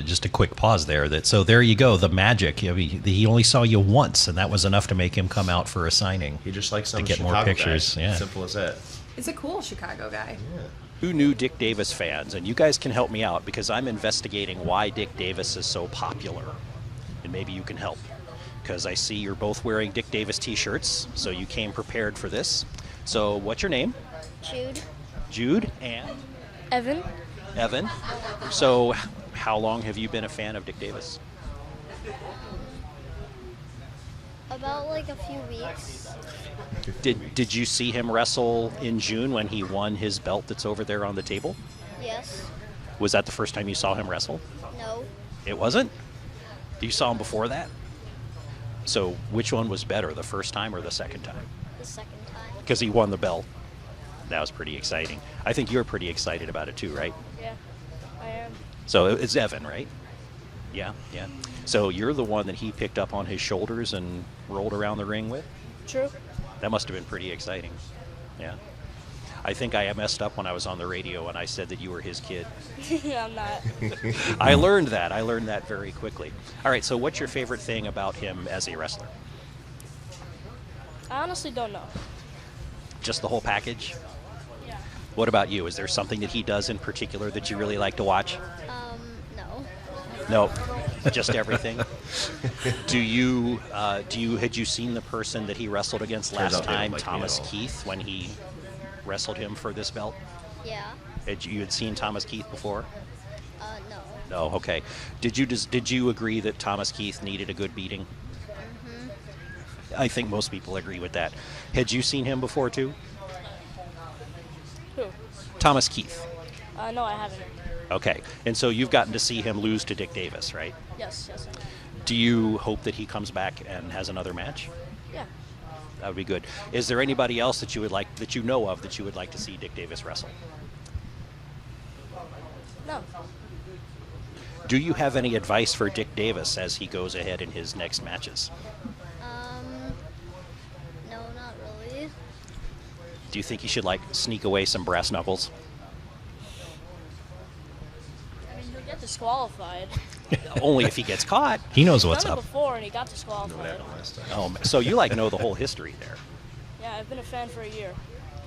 A: Just a quick pause there. So there you go, the magic. He only saw you once, and that was enough to make him come out for a signing.
F: He just likes some
A: to get
F: Chicago
A: more pictures.
F: guys.
A: Yeah.
F: Simple as that.
D: He's a cool Chicago guy.
F: Yeah.
G: Two new Dick Davis fans, and you guys can help me out because I'm investigating why Dick Davis is so popular. And maybe you can help. Because I see you're both wearing Dick Davis t-shirts, so you came prepared for this. So what's your name?
E: Jude.
G: Jude and
E: Evan.
G: Evan. So how long have you been a fan of Dick Davis?
E: About like a few weeks.
G: Did you see him wrestle in June when he won his belt that's over there on the table?
E: Yes.
G: Was that the first time you saw him wrestle?
E: No.
G: It wasn't? You saw him before that? So which one was better, the first time or the second time?
E: The second time.
G: Because he won the belt. That was pretty exciting. I think you're pretty excited about it too, right?
E: Yeah, I am.
G: So it's Evan, right? Yeah, yeah. So you're the one that he picked up on his shoulders and rolled around the ring with?
E: True.
G: That must have been pretty exciting. Yeah. I think I messed up when I was on the radio and I said that you were his kid.
E: I'm not.
G: I learned that. I learned that very quickly. All right, so what's your favorite thing about him as a wrestler?
E: I honestly don't know.
G: Just the whole package?
E: Yeah.
G: What about you? Is there something that he does in particular that you really like to watch?
E: No.
G: No, just everything. Had you seen the person that he wrestled against
F: Turns
G: last
F: out they don't
G: time,
F: like me
G: Thomas
F: at all.
G: Keith, when he wrestled him for this belt?
E: Yeah.
G: You had seen Thomas Keith before?
E: No.
G: No, okay. Did you agree that Thomas Keith needed a good beating?
E: Mm-hmm.
G: I think most people agree with that. Had you seen him before too?
E: Who?
G: Thomas Keith.
E: No, I haven't.
G: Okay, and so you've gotten to see him lose to Dick Davis, right?
E: Yes.
G: Do you hope that he comes back and has another match?
E: Yeah.
G: That would be good. Is there anybody else that you would like, that you know of, that you would like to see Dick Davis wrestle?
E: No.
G: Do you have any advice for Dick Davis as he goes ahead in his next matches?
E: No, not really.
G: Do you think he should sneak away some brass knuckles?
E: I mean, he'll get disqualified.
G: Only if he gets caught.
A: He knows
E: He's
A: what's
E: done it
A: up.
E: before, and he got
F: Know what
E: disqualified.
F: happened last time.
G: Oh, so you know the whole history there.
E: Yeah, I've been a fan for a year.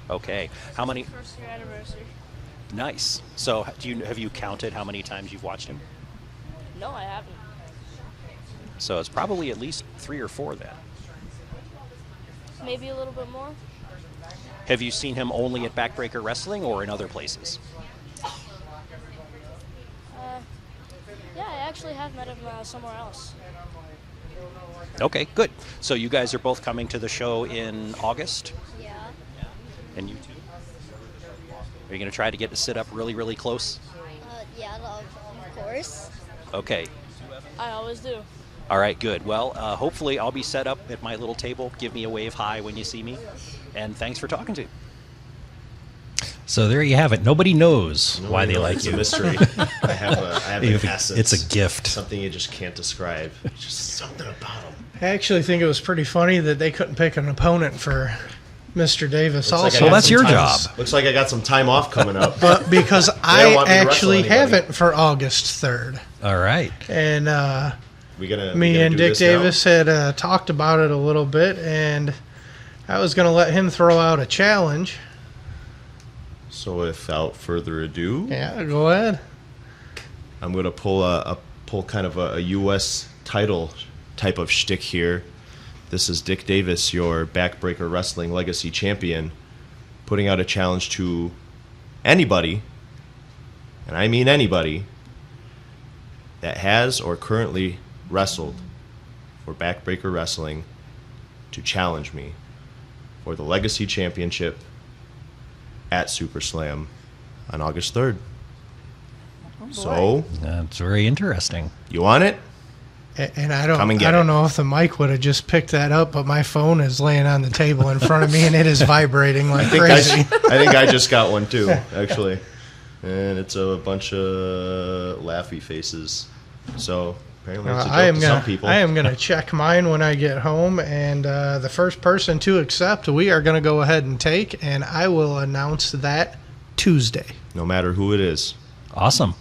G: Okay. How many?
E: First year anniversary.
G: Nice. So have you counted how many times you've watched him?
E: No, I haven't.
G: So it's probably at least 3 or 4 then.
E: Maybe a little bit more.
G: Have you seen him only at Backbreaker Wrestling or in other places?
E: Yeah, I actually have met him somewhere else.
G: Okay, good. So you guys are both coming to the show in August?
E: Yeah.
G: And you too? Are you going to try to get to sit up really, really close?
E: Yeah, of course.
G: Okay.
E: I always do.
G: All right, good. Well, hopefully I'll be set up at my little table. Give me a wave hi when you see me. And thanks for talking to me.
A: So there you have it. Nobody knows why they like
F: It's
A: you.
F: a mystery. I have an essence.
A: It's a gift.
F: Something you just can't describe. Just something about him.
C: I actually think it was pretty funny that they couldn't pick an opponent for Mr. Davis
F: Looks like I
C: also.
F: got
A: Well, that's
F: some
A: your
F: time-
A: job.
F: Looks like I got some time off coming up.
C: But because
F: don't
C: I
F: want me to wrestle
C: actually
F: anybody.
C: have it for August 3rd.
A: All right.
C: And
F: we gonna
C: me and
F: do
C: Dick
F: this now?
C: Davis had talked about it a little bit, and I was going to let him throw out a challenge.
F: So without further ado,
C: Yeah, go ahead.
F: I'm gonna pull kind of a U.S. title type of shtick here. This is Dick Davis, your Backbreaker Wrestling Legacy Champion, putting out a challenge to anybody, and I mean anybody, that has or currently wrestled for Backbreaker Wrestling to challenge me for the Legacy Championship at Super Slam on August 3rd. So,
A: That's very interesting.
F: you want it?
C: And I
F: Come and get
C: don't
F: it.
C: know if the mic would have just picked that up, but my phone is laying on the table in front of me and it is vibrating like crazy.
F: I think I just got one too, actually, and it's a bunch of laughy faces. So apparently, it's a joke to some people.
C: I am gonna check mine when I get home, and the first person to accept, we are gonna go ahead and take, and I will announce that Tuesday.
F: No matter who it is.
A: Awesome.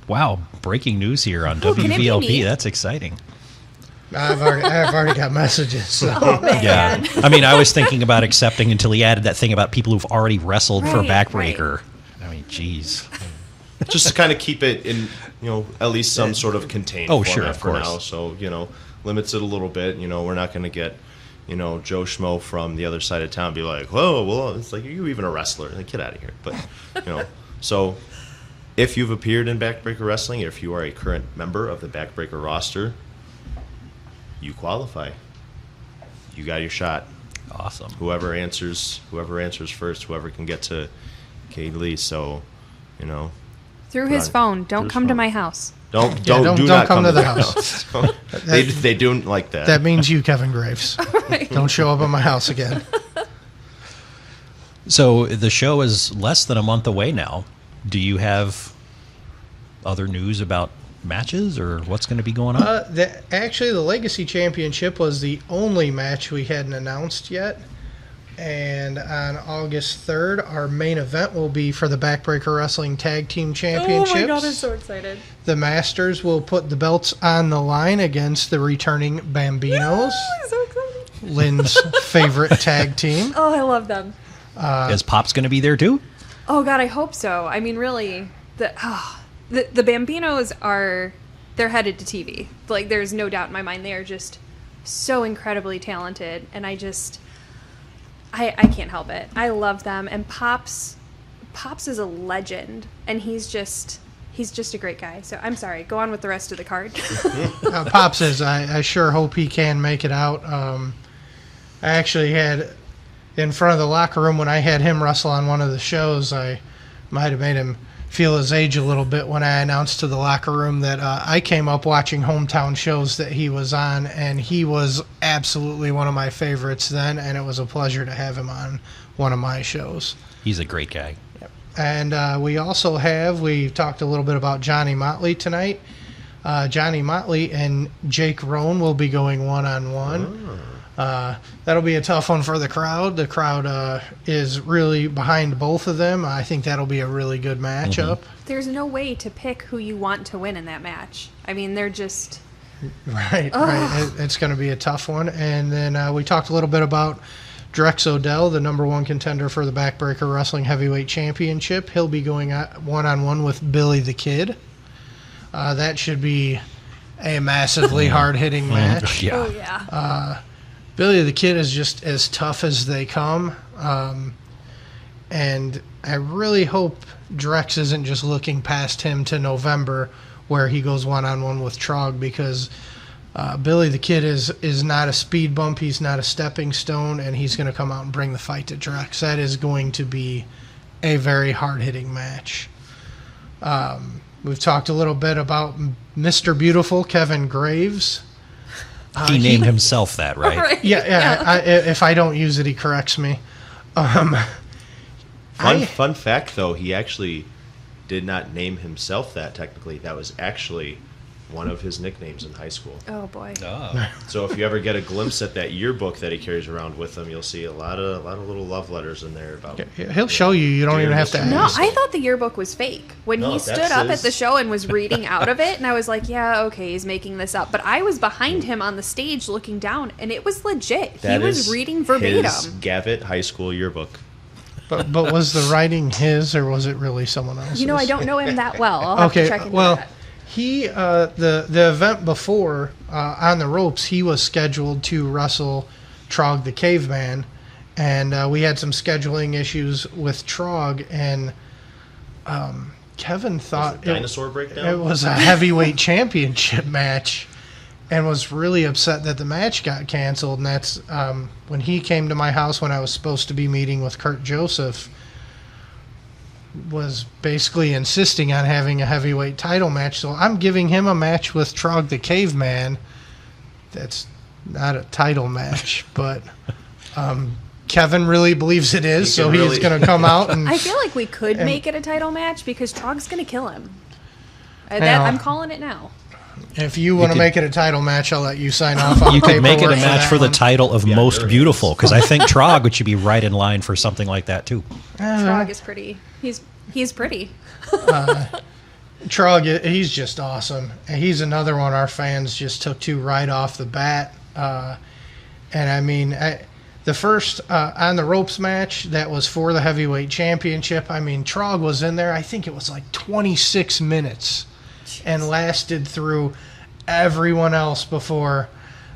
A: Wow, breaking news here on
D: can it be
A: WVLP.
D: me?
A: That's exciting.
C: I've already got messages. So.
D: Oh, man.
A: Yeah. I mean, I was thinking about accepting until he added that thing about people who've already wrestled for
D: Right,
A: backbreaker. I mean, geez.
F: Just to kind of keep it in, at least some sort of contained
A: Oh,
F: format
A: sure, of
F: for
A: course.
F: now. So, limits it a little bit. We're not going to get, Joe Schmo from the other side of town be like, whoa, well, it's like, are you even a wrestler? Like, get out of here. But, so if you've appeared in Backbreaker Wrestling, if you are a current member of the Backbreaker roster, you qualify. You got your shot.
A: Awesome.
F: Whoever answers first, whoever can get to Cade Lee. So,
D: Through his
F: on-
D: phone.
F: through
D: Don't
F: his
D: come to
F: phone.
D: my house.
F: Don't
C: don't
F: not
C: come to the
F: house. they don't like that.
C: That means you, Kevin Graves. Don't show up at my house again.
A: So the show is less than a month away now. Do you have other news about matches or what's going to be going on?
C: Actually, the Legacy Championship was the only match we hadn't announced yet. And on August 3rd, our main event will be for the Backbreaker Wrestling Tag Team Championships.
D: Oh my god, I'm so excited.
C: The Masters will put the belts on the line against the returning Bambinos,
D: I'm so excited.
C: Lynn's favorite tag team.
D: Oh, I love them.
A: Is Pop's going to be there too?
D: Oh god, I hope so. I mean, really, the Bambinos they're headed to TV. Like, there's no doubt in my mind. They are just so incredibly talented, and I can't help it. I love them, and Pops is a legend, and he's just a great guy. So I'm sorry. Go on with the rest of the card.
C: Pop says, I sure hope he can make it out. I actually had, in front of the locker room, when I had him wrestle on one of the shows, I might have made him feel his age a little bit when I announced to the locker room that I came up watching hometown shows that he was on, and he was absolutely one of my favorites then, and it was a pleasure to have him on one of my shows.
A: He's a great guy.
C: And we talked a little bit about Johnny Motley tonight. Johnny Motley and Jake Rohn will be going one-on-one. That'll be a tough one for the crowd. The crowd is really behind both of them. I think that'll be a really good matchup.
D: There's no way to pick who you want to win in that match. I mean, they're just...
C: Right. It's going to be a tough one. And then we talked a little bit about Drex Odell, the number one contender for the Backbreaker Wrestling Heavyweight Championship. He'll be going one-on-one with Billy the Kid. That should be a massively hard-hitting match.
A: Yeah.
D: Oh, yeah.
C: Billy the Kid is just as tough as they come. And I really hope Drex isn't just looking past him to November where he goes one-on-one with Trog, because Billy the Kid is not a speed bump. He's not a stepping stone, and he's going to come out and bring the fight to Drex. That is going to be a very hard-hitting match. We've talked a little bit about Mr. Beautiful, Kevin Graves.
A: He named himself that, right?
D: Right.
C: Yeah. If I don't use it, he corrects me.
F: Fun fact, though, he actually did not name himself that technically. That was actually one of his nicknames in high school.
D: Oh, boy.
A: Oh.
F: So if you ever get a glimpse at that yearbook that he carries around with him, you'll see a lot of little love letters in there about.
C: He'll show you. You don't
F: Dear
C: even have to
F: Mr.
D: No,
C: ask.
D: I thought the yearbook was fake. When
F: No,
D: he stood
F: that's
D: up
F: his.
D: at the show and was reading out of it, and I was like, yeah, okay, he's making this up. But I was behind him on the stage looking down, and it was legit.
F: That
D: he was
F: is
D: reading verbatim.
F: His Gavitt High School yearbook.
C: But was the writing his, or was it really someone else's?
D: You know, I don't know him that well. I'll have to check into that.
C: He the event before on the ropes, he was scheduled to wrestle Trog the Caveman, and we had some scheduling issues with Trog, and Kevin thought
F: Dinosaur breakdown?
C: it was a heavyweight championship match, and was really upset that the match got canceled. And that's when he came to my house when I was supposed to be meeting with Kurt Joseph. was basically insisting on having a heavyweight title match. So I'm giving him a match with Trog the Caveman. That's not a title match, but Kevin really believes it is, so he's going to come out and.
D: I feel like we could make it a title match because Trog's going to kill him. I'm calling it now.
C: If you want to make it a title match, I'll let you sign off on
A: You could make it a match for the
C: one.
A: title of most beautiful, because I think Trog should be right in line for something like that too.
D: Trog is pretty. He's pretty.
C: Trog, he's just awesome. And he's another one our fans just took to right off the bat. And I mean, the first on the ropes match that was for the heavyweight championship, I mean, Trog was in there, I think it was like 26 minutes. And lasted through everyone else before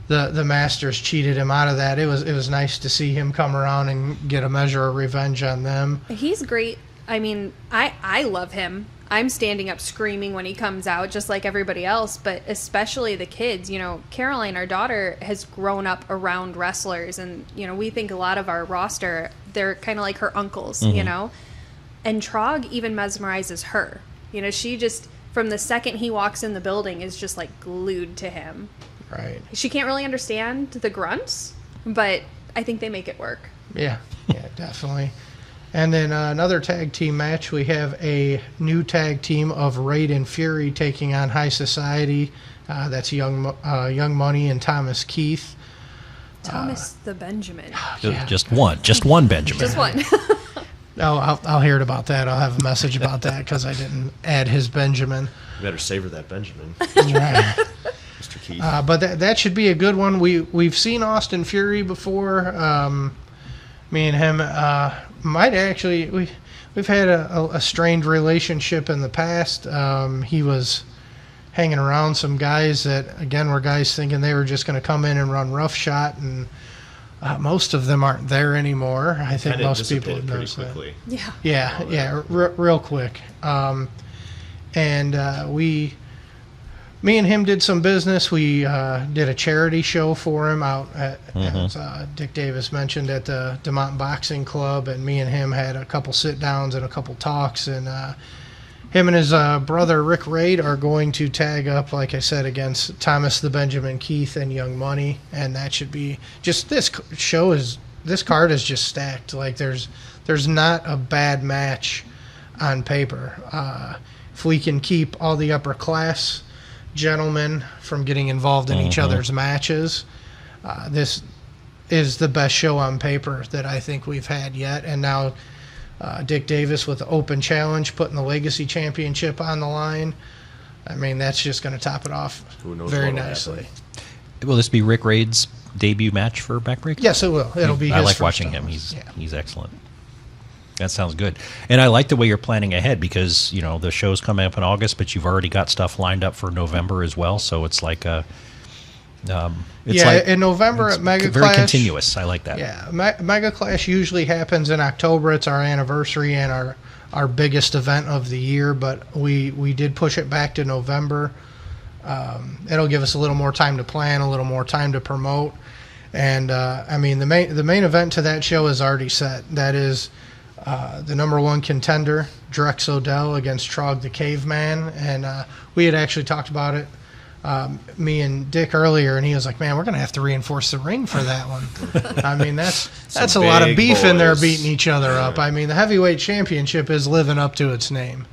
C: the Masters cheated him out of that. It was nice to see him come around and get a measure of revenge on them.
D: He's great. I mean, I love him. I'm standing up screaming when he comes out, just like everybody else, but especially the kids. You know, Caroline, our daughter, has grown up around wrestlers, and, you know, we think a lot of our roster, they're kind of like her uncles, you know? And Trog even mesmerizes her. You know, she just... from the second he walks in the building is just like glued to him.
C: Right.
D: She can't really understand the grunts, but I think they make it work.
C: Yeah, definitely. And then another tag team match, we have a new tag team of Raid and Fury taking on High Society. That's Young Money and Thomas Keith.
D: Thomas the Benjamin.
A: Just one Benjamin.
D: Just one.
C: Oh, I'll hear it about that. I'll have a message about that because I didn't add his Benjamin.
F: You better savor that Benjamin,
C: Yeah.
F: Mr. Keith.
C: But that should be a good one. We've seen Austin Fury before. Me and him might actually we've had a strained relationship in the past. He was hanging around some guys that again were guys thinking they were just going to come in and run roughshod, and most of them aren't there anymore. I think
F: Kinda
C: most people have
F: pretty
C: noticed that.
F: quickly.
D: Yeah.
C: Real quick. Me and him did some business. We did a charity show for him out at, as Dick Davis mentioned, at the DeMont Boxing Club, and me and him had a couple sit-downs and a couple talks, and him and his brother Rick Raid are going to tag up, like I said, against Thomas the Benjamin Keith and Young Money, and that should be just this card is just stacked. Like there's not a bad match on paper. If we can keep all the upper class gentlemen from getting involved in each other's matches, this is the best show on paper that I think we've had yet. And now Dick Davis with the open challenge, putting the Legacy Championship on the line. I mean, that's just going to top it off very nicely.
A: Will this be Rick Raid's debut match for Backbreaker?
C: Yes, it will. It'll be.
A: I
C: his
A: like
C: first
A: watching
C: time.
A: him. He's excellent. That sounds good. And I like the way you're planning ahead because, you know, the show's coming up in August, but you've already got stuff lined up for November as well. So it's like a...
C: in November at Mega
A: very
C: Clash.
A: continuous. I like that.
C: Yeah, Mega Clash usually happens in October. It's our anniversary and our biggest event of the year, but we did push it back to November. It'll give us a little more time to plan, a little more time to promote. And, I mean, the main event to that show is already set. That is... the number one contender, Drex Odell, against Trog the Caveman. And we had actually talked about it, me and Dick, earlier, and he was like, man, we're going to have to reinforce the ring for that one. I mean, that's a lot of beef in there beating each other up. I mean, the heavyweight championship is living up to its name.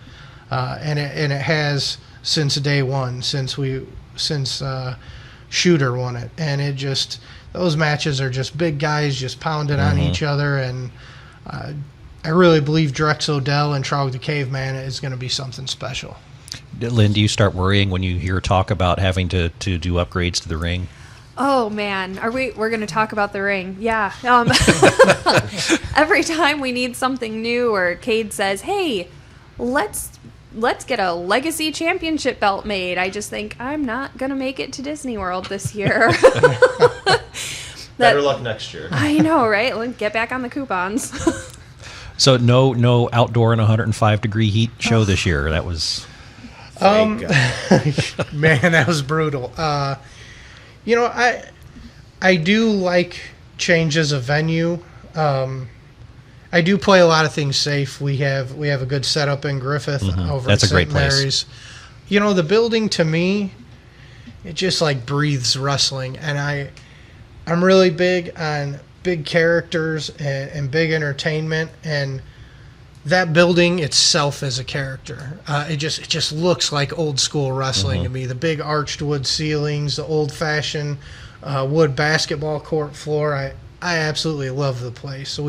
C: And it has since day one, since Shooter won it. And it just, those matches are just big guys just pounding on each other, and I really believe Drex Odell and Trog the Caveman is going to be something special.
A: Lynn, do you start worrying when you hear talk about having to do upgrades to the ring?
D: Oh man, we're going to talk about the ring? Yeah. Every time we need something new, or Cade says, "Hey, let's get a Legacy Championship belt made," I just think I'm not going to make it to Disney World this year.
F: Better luck next year.
D: I know, right? Let's get back on the coupons.
A: So no outdoor in 105-degree heat show this year. That was...
C: Man, that was brutal. You know, I do like changes of venue. I I do play a lot of things safe. We have a good setup in Griffith over
A: That's
C: at
A: a great
C: St.
A: place.
C: Mary's. You know, the building to me, it just like breathes wrestling, and I'm really big on big characters and big entertainment, and that building itself is a character. It just looks like old school wrestling to me. The big arched wood ceilings, the old fashioned wood basketball court floor. I absolutely love the place. So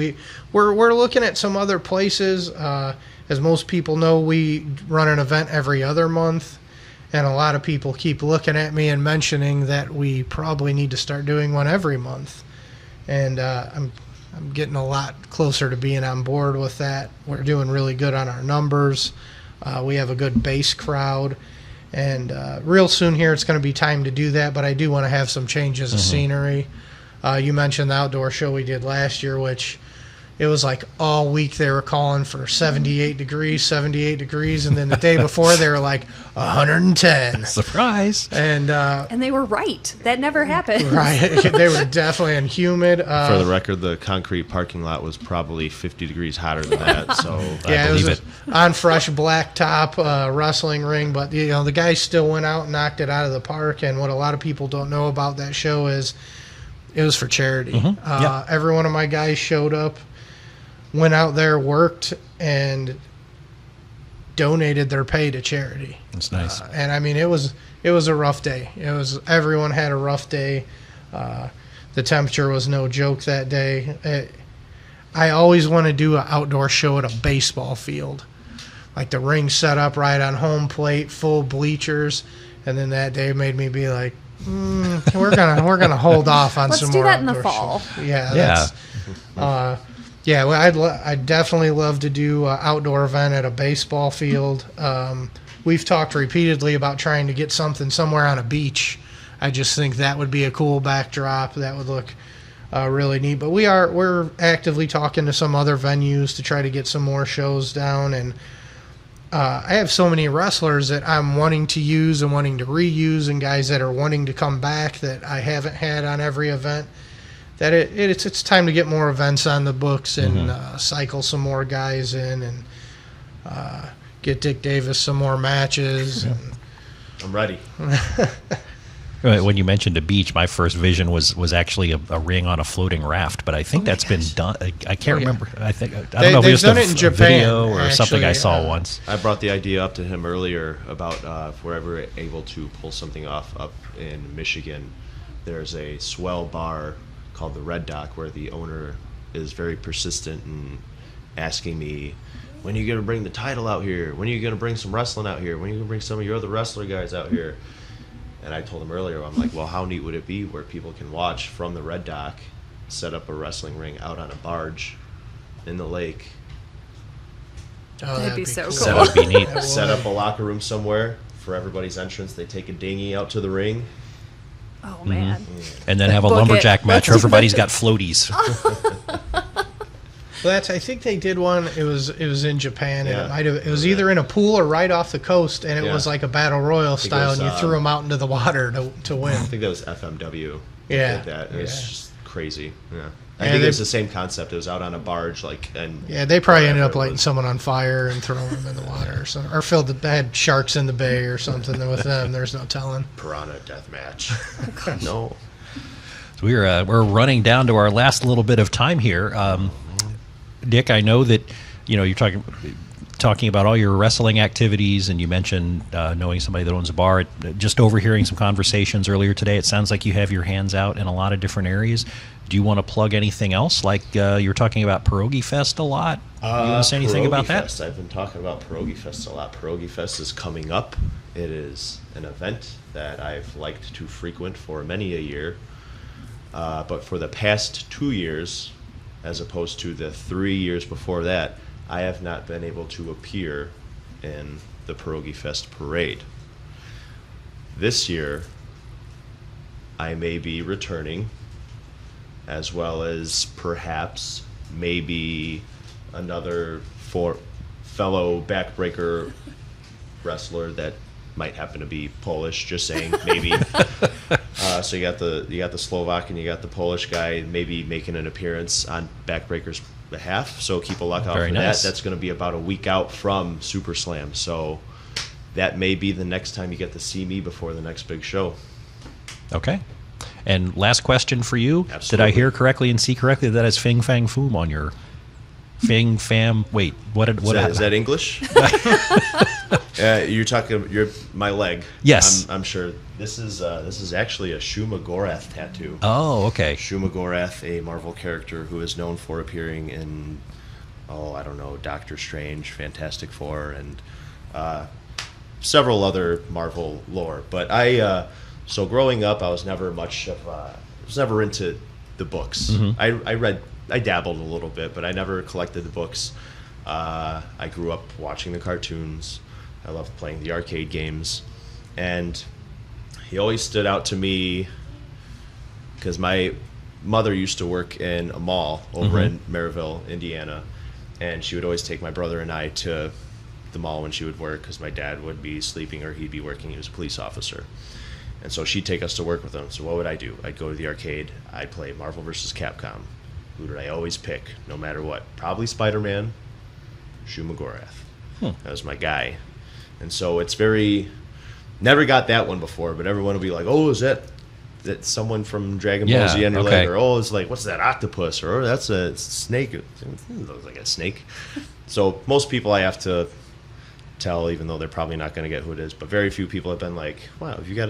C: we're looking at some other places. As most people know, we run an event every other month, and a lot of people keep looking at me and mentioning that we probably need to start doing one every month. And I'm getting a lot closer to being on board with that. We're doing really good on our numbers. We have a good base crowd. And real soon here, it's going to be time to do that, but I do want to have some changes of scenery. You mentioned the outdoor show we did last year, which it was like all week they were calling for 78 degrees, and then the day before they were like 110.
A: Surprise!
C: And
D: they were right. That never happened.
C: right, they were definitely in humid.
F: For the record, the concrete parking lot was probably 50 degrees hotter than that. So
C: Yeah,
A: I believe
C: it was on fresh blacktop wrestling ring, but the guys still went out and knocked it out of the park. And what a lot of people don't know about that show is it was for charity. Every one of my guys showed up, went out there, worked, and donated their pay to charity.
A: That's nice.
C: And I mean, it was a rough day. Everyone had a rough day. The temperature was no joke that day. I always want to do an outdoor show at a baseball field, like the ring set up right on home plate, full bleachers. And then that day made me be like, we're gonna hold off on
D: Let's
C: some
D: do
C: more
D: that in the
C: outdoor
D: fall.
C: shows. Yeah, well, I'd definitely love to do an outdoor event at a baseball field. We've talked repeatedly about trying to get something somewhere on a beach. I just think that would be a cool backdrop. That would look really neat. But we're actively talking to some other venues to try to get some more shows down. And I have so many wrestlers that I'm wanting to use and wanting to reuse, and guys that are wanting to come back that I haven't had on every event. That it's time to get more events on the books and cycle some more guys in and get Dick Davis some more matches. And
F: I'm ready.
A: When you mentioned a beach, my first vision was actually a ring on a floating raft, but I think that's been done. I can't remember. I don't know if it was
C: done it in
A: a
C: Japan,
A: video or something I saw
C: actually.
A: once.
F: I brought the idea up to him earlier about if we're ever able to pull something off up in Michigan. There's a swell bar called the Red Dock where the owner is very persistent in asking me, when are you going to bring the title out here? When are you going to bring some wrestling out here? When are you going to bring some of your other wrestler guys out here? And I told him earlier, I'm like, well, how neat would it be where people can watch from the Red Dock, set up a wrestling ring out on a barge in the lake,
C: that'd
D: be so
C: cool.
D: cool.
A: That would be neat.
F: set up a locker room somewhere for everybody's entrance. They take a dinghy out to the ring.
D: Oh man.
A: And then have a
D: Book it.
A: lumberjack match where
D: Let's do
A: everybody's
D: it.
A: got floaties.
C: Well, I think they did one. It was in Japan,
F: Yeah.
C: and it was either in a pool or right off the coast, and it
F: Yeah.
C: was like a battle royal
F: think it
C: style,
F: was,
C: and you threw them out into the water to
F: I
C: win.
F: think that was FMW.
C: Yeah.
F: Did that. It was
C: Yeah.
F: just crazy. Yeah. I
C: Yeah,
F: think
C: they-
F: it was the same concept. It was out on a barge, and
C: Yeah, they probably ended
F: wherever
C: up
F: it
C: lighting
F: was.
C: someone on fire and throwing them in the water, or something, or had sharks in the bay or something with them. There's no telling.
F: Piranha death match. No.
A: So we're running down to our last little bit of time here. Dick, I know that you're talking about all your wrestling activities, and you mentioned knowing somebody that owns a bar. Just overhearing some conversations earlier today, it sounds like you have your hands out in a lot of different areas. Do you want to plug anything else? Like you were talking about Pierogi Fest a lot. You want to say anything
F: Pierogi
A: about
F: Fest.
A: that?
F: I've been talking about Pierogi Fest a lot. Pierogi Fest is coming up. It is an event that I've liked to frequent for many a year. But for the past 2 years, as opposed to the 3 years before that, I have not been able to appear in the Pierogi Fest parade. This year, I may be returning, as well as perhaps maybe another fellow backbreaker wrestler that might happen to be Polish. Just saying, maybe. So you got the Slovak and you got the Polish guy maybe making an appearance on Backbreakers a half, so keep a lookout
A: Very
F: for
A: nice.
F: that. That's going to be about a week out from Super Slam, so that may be the next time you get to see me before the next big show.
A: Okay. And last question for you. Did I
F: Absolutely.
A: hear correctly and see correctly that is Fing Fang Foom on your Fing Fam? Wait, what?
F: Is that English? You're my leg.
A: Yes.
F: I'm sure this is actually a Shuma Gorath tattoo.
A: Oh, okay.
F: Shuma Gorath, a Marvel character who is known for appearing in, Doctor Strange, Fantastic Four, and several other Marvel lore. But so growing up, I was never into the books.
A: Mm-hmm.
F: I dabbled a little bit, but I never collected the books. I grew up watching the cartoons. I loved playing the arcade games, and he always stood out to me because my mother used to work in a mall over in Maryville, Indiana, and she would always take my brother and I to the mall when she would work because my dad would be sleeping or he'd be working. He was a police officer. And so she'd take us to work with him. So what would I do? I'd go to the arcade. I'd play Marvel vs. Capcom. Who did I always pick, no matter what? Probably Spider-Man, Shuma Gorath. That was my guy. And so it's never got that one before, but everyone will be like, oh, is that someone from Dragon Ball Z on your leg? Or, oh, it's like, what's that octopus? Or, oh, that's a snake. It looks like a snake. So most people I have to tell, even though they're probably not going to get who it is, but very few people have been like, wow, you got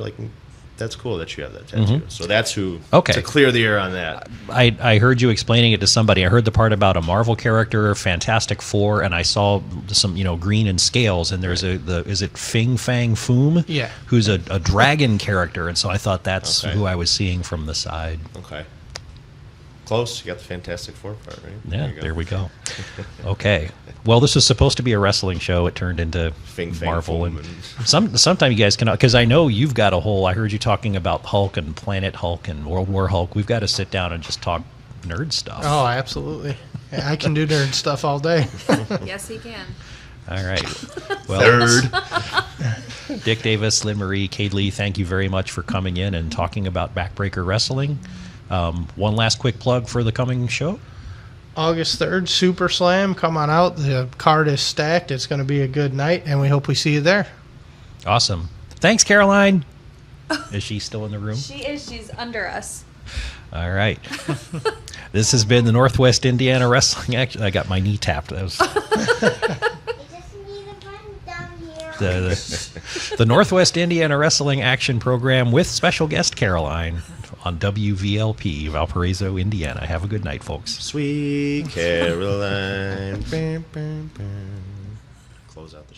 F: that's cool that you have that tattoo. So that's who, to clear the air on that.
A: I heard you explaining it to somebody. I heard the part about a Marvel character, Fantastic Four, and I saw some, green and scales, and there's is it Fing Fang Foom?
C: Yeah.
A: Who's a dragon character, and so I thought that's
F: Okay.
A: who I was seeing from the side.
F: Okay. Close. You got the Fantastic Four part, right?
A: Yeah, there we go. Okay. Well, this was supposed to be a wrestling show. It turned into
F: Fing Fang
A: Marvel.
F: Foom
A: And sometime you guys can, because I know you've got a whole, I heard you talking about Hulk and Planet Hulk and World War Hulk. We've got to sit down and just talk nerd stuff.
C: Oh, absolutely. Yeah, I can do nerd stuff all day.
D: Yes, he can.
A: All right. Well, Dick Davis, Lynn Marie, Cade Lee, thank you very much for coming in and talking about Backbreaker Wrestling. One last quick plug for the coming show.
C: August 3rd, Super Slam. Come on out. The card is stacked. It's going to be a good night, and we hope we see you there.
A: Awesome. Thanks, Caroline. Is she still in the room?
D: She is. She's under us.
A: All right. This has been the Northwest Indiana Wrestling Action. I got my knee tapped. That was the Northwest Indiana Wrestling Action Program with special guest Caroline on WVLP, Valparaiso, Indiana. Have a good night, folks.
F: Sweet Caroline. Close out the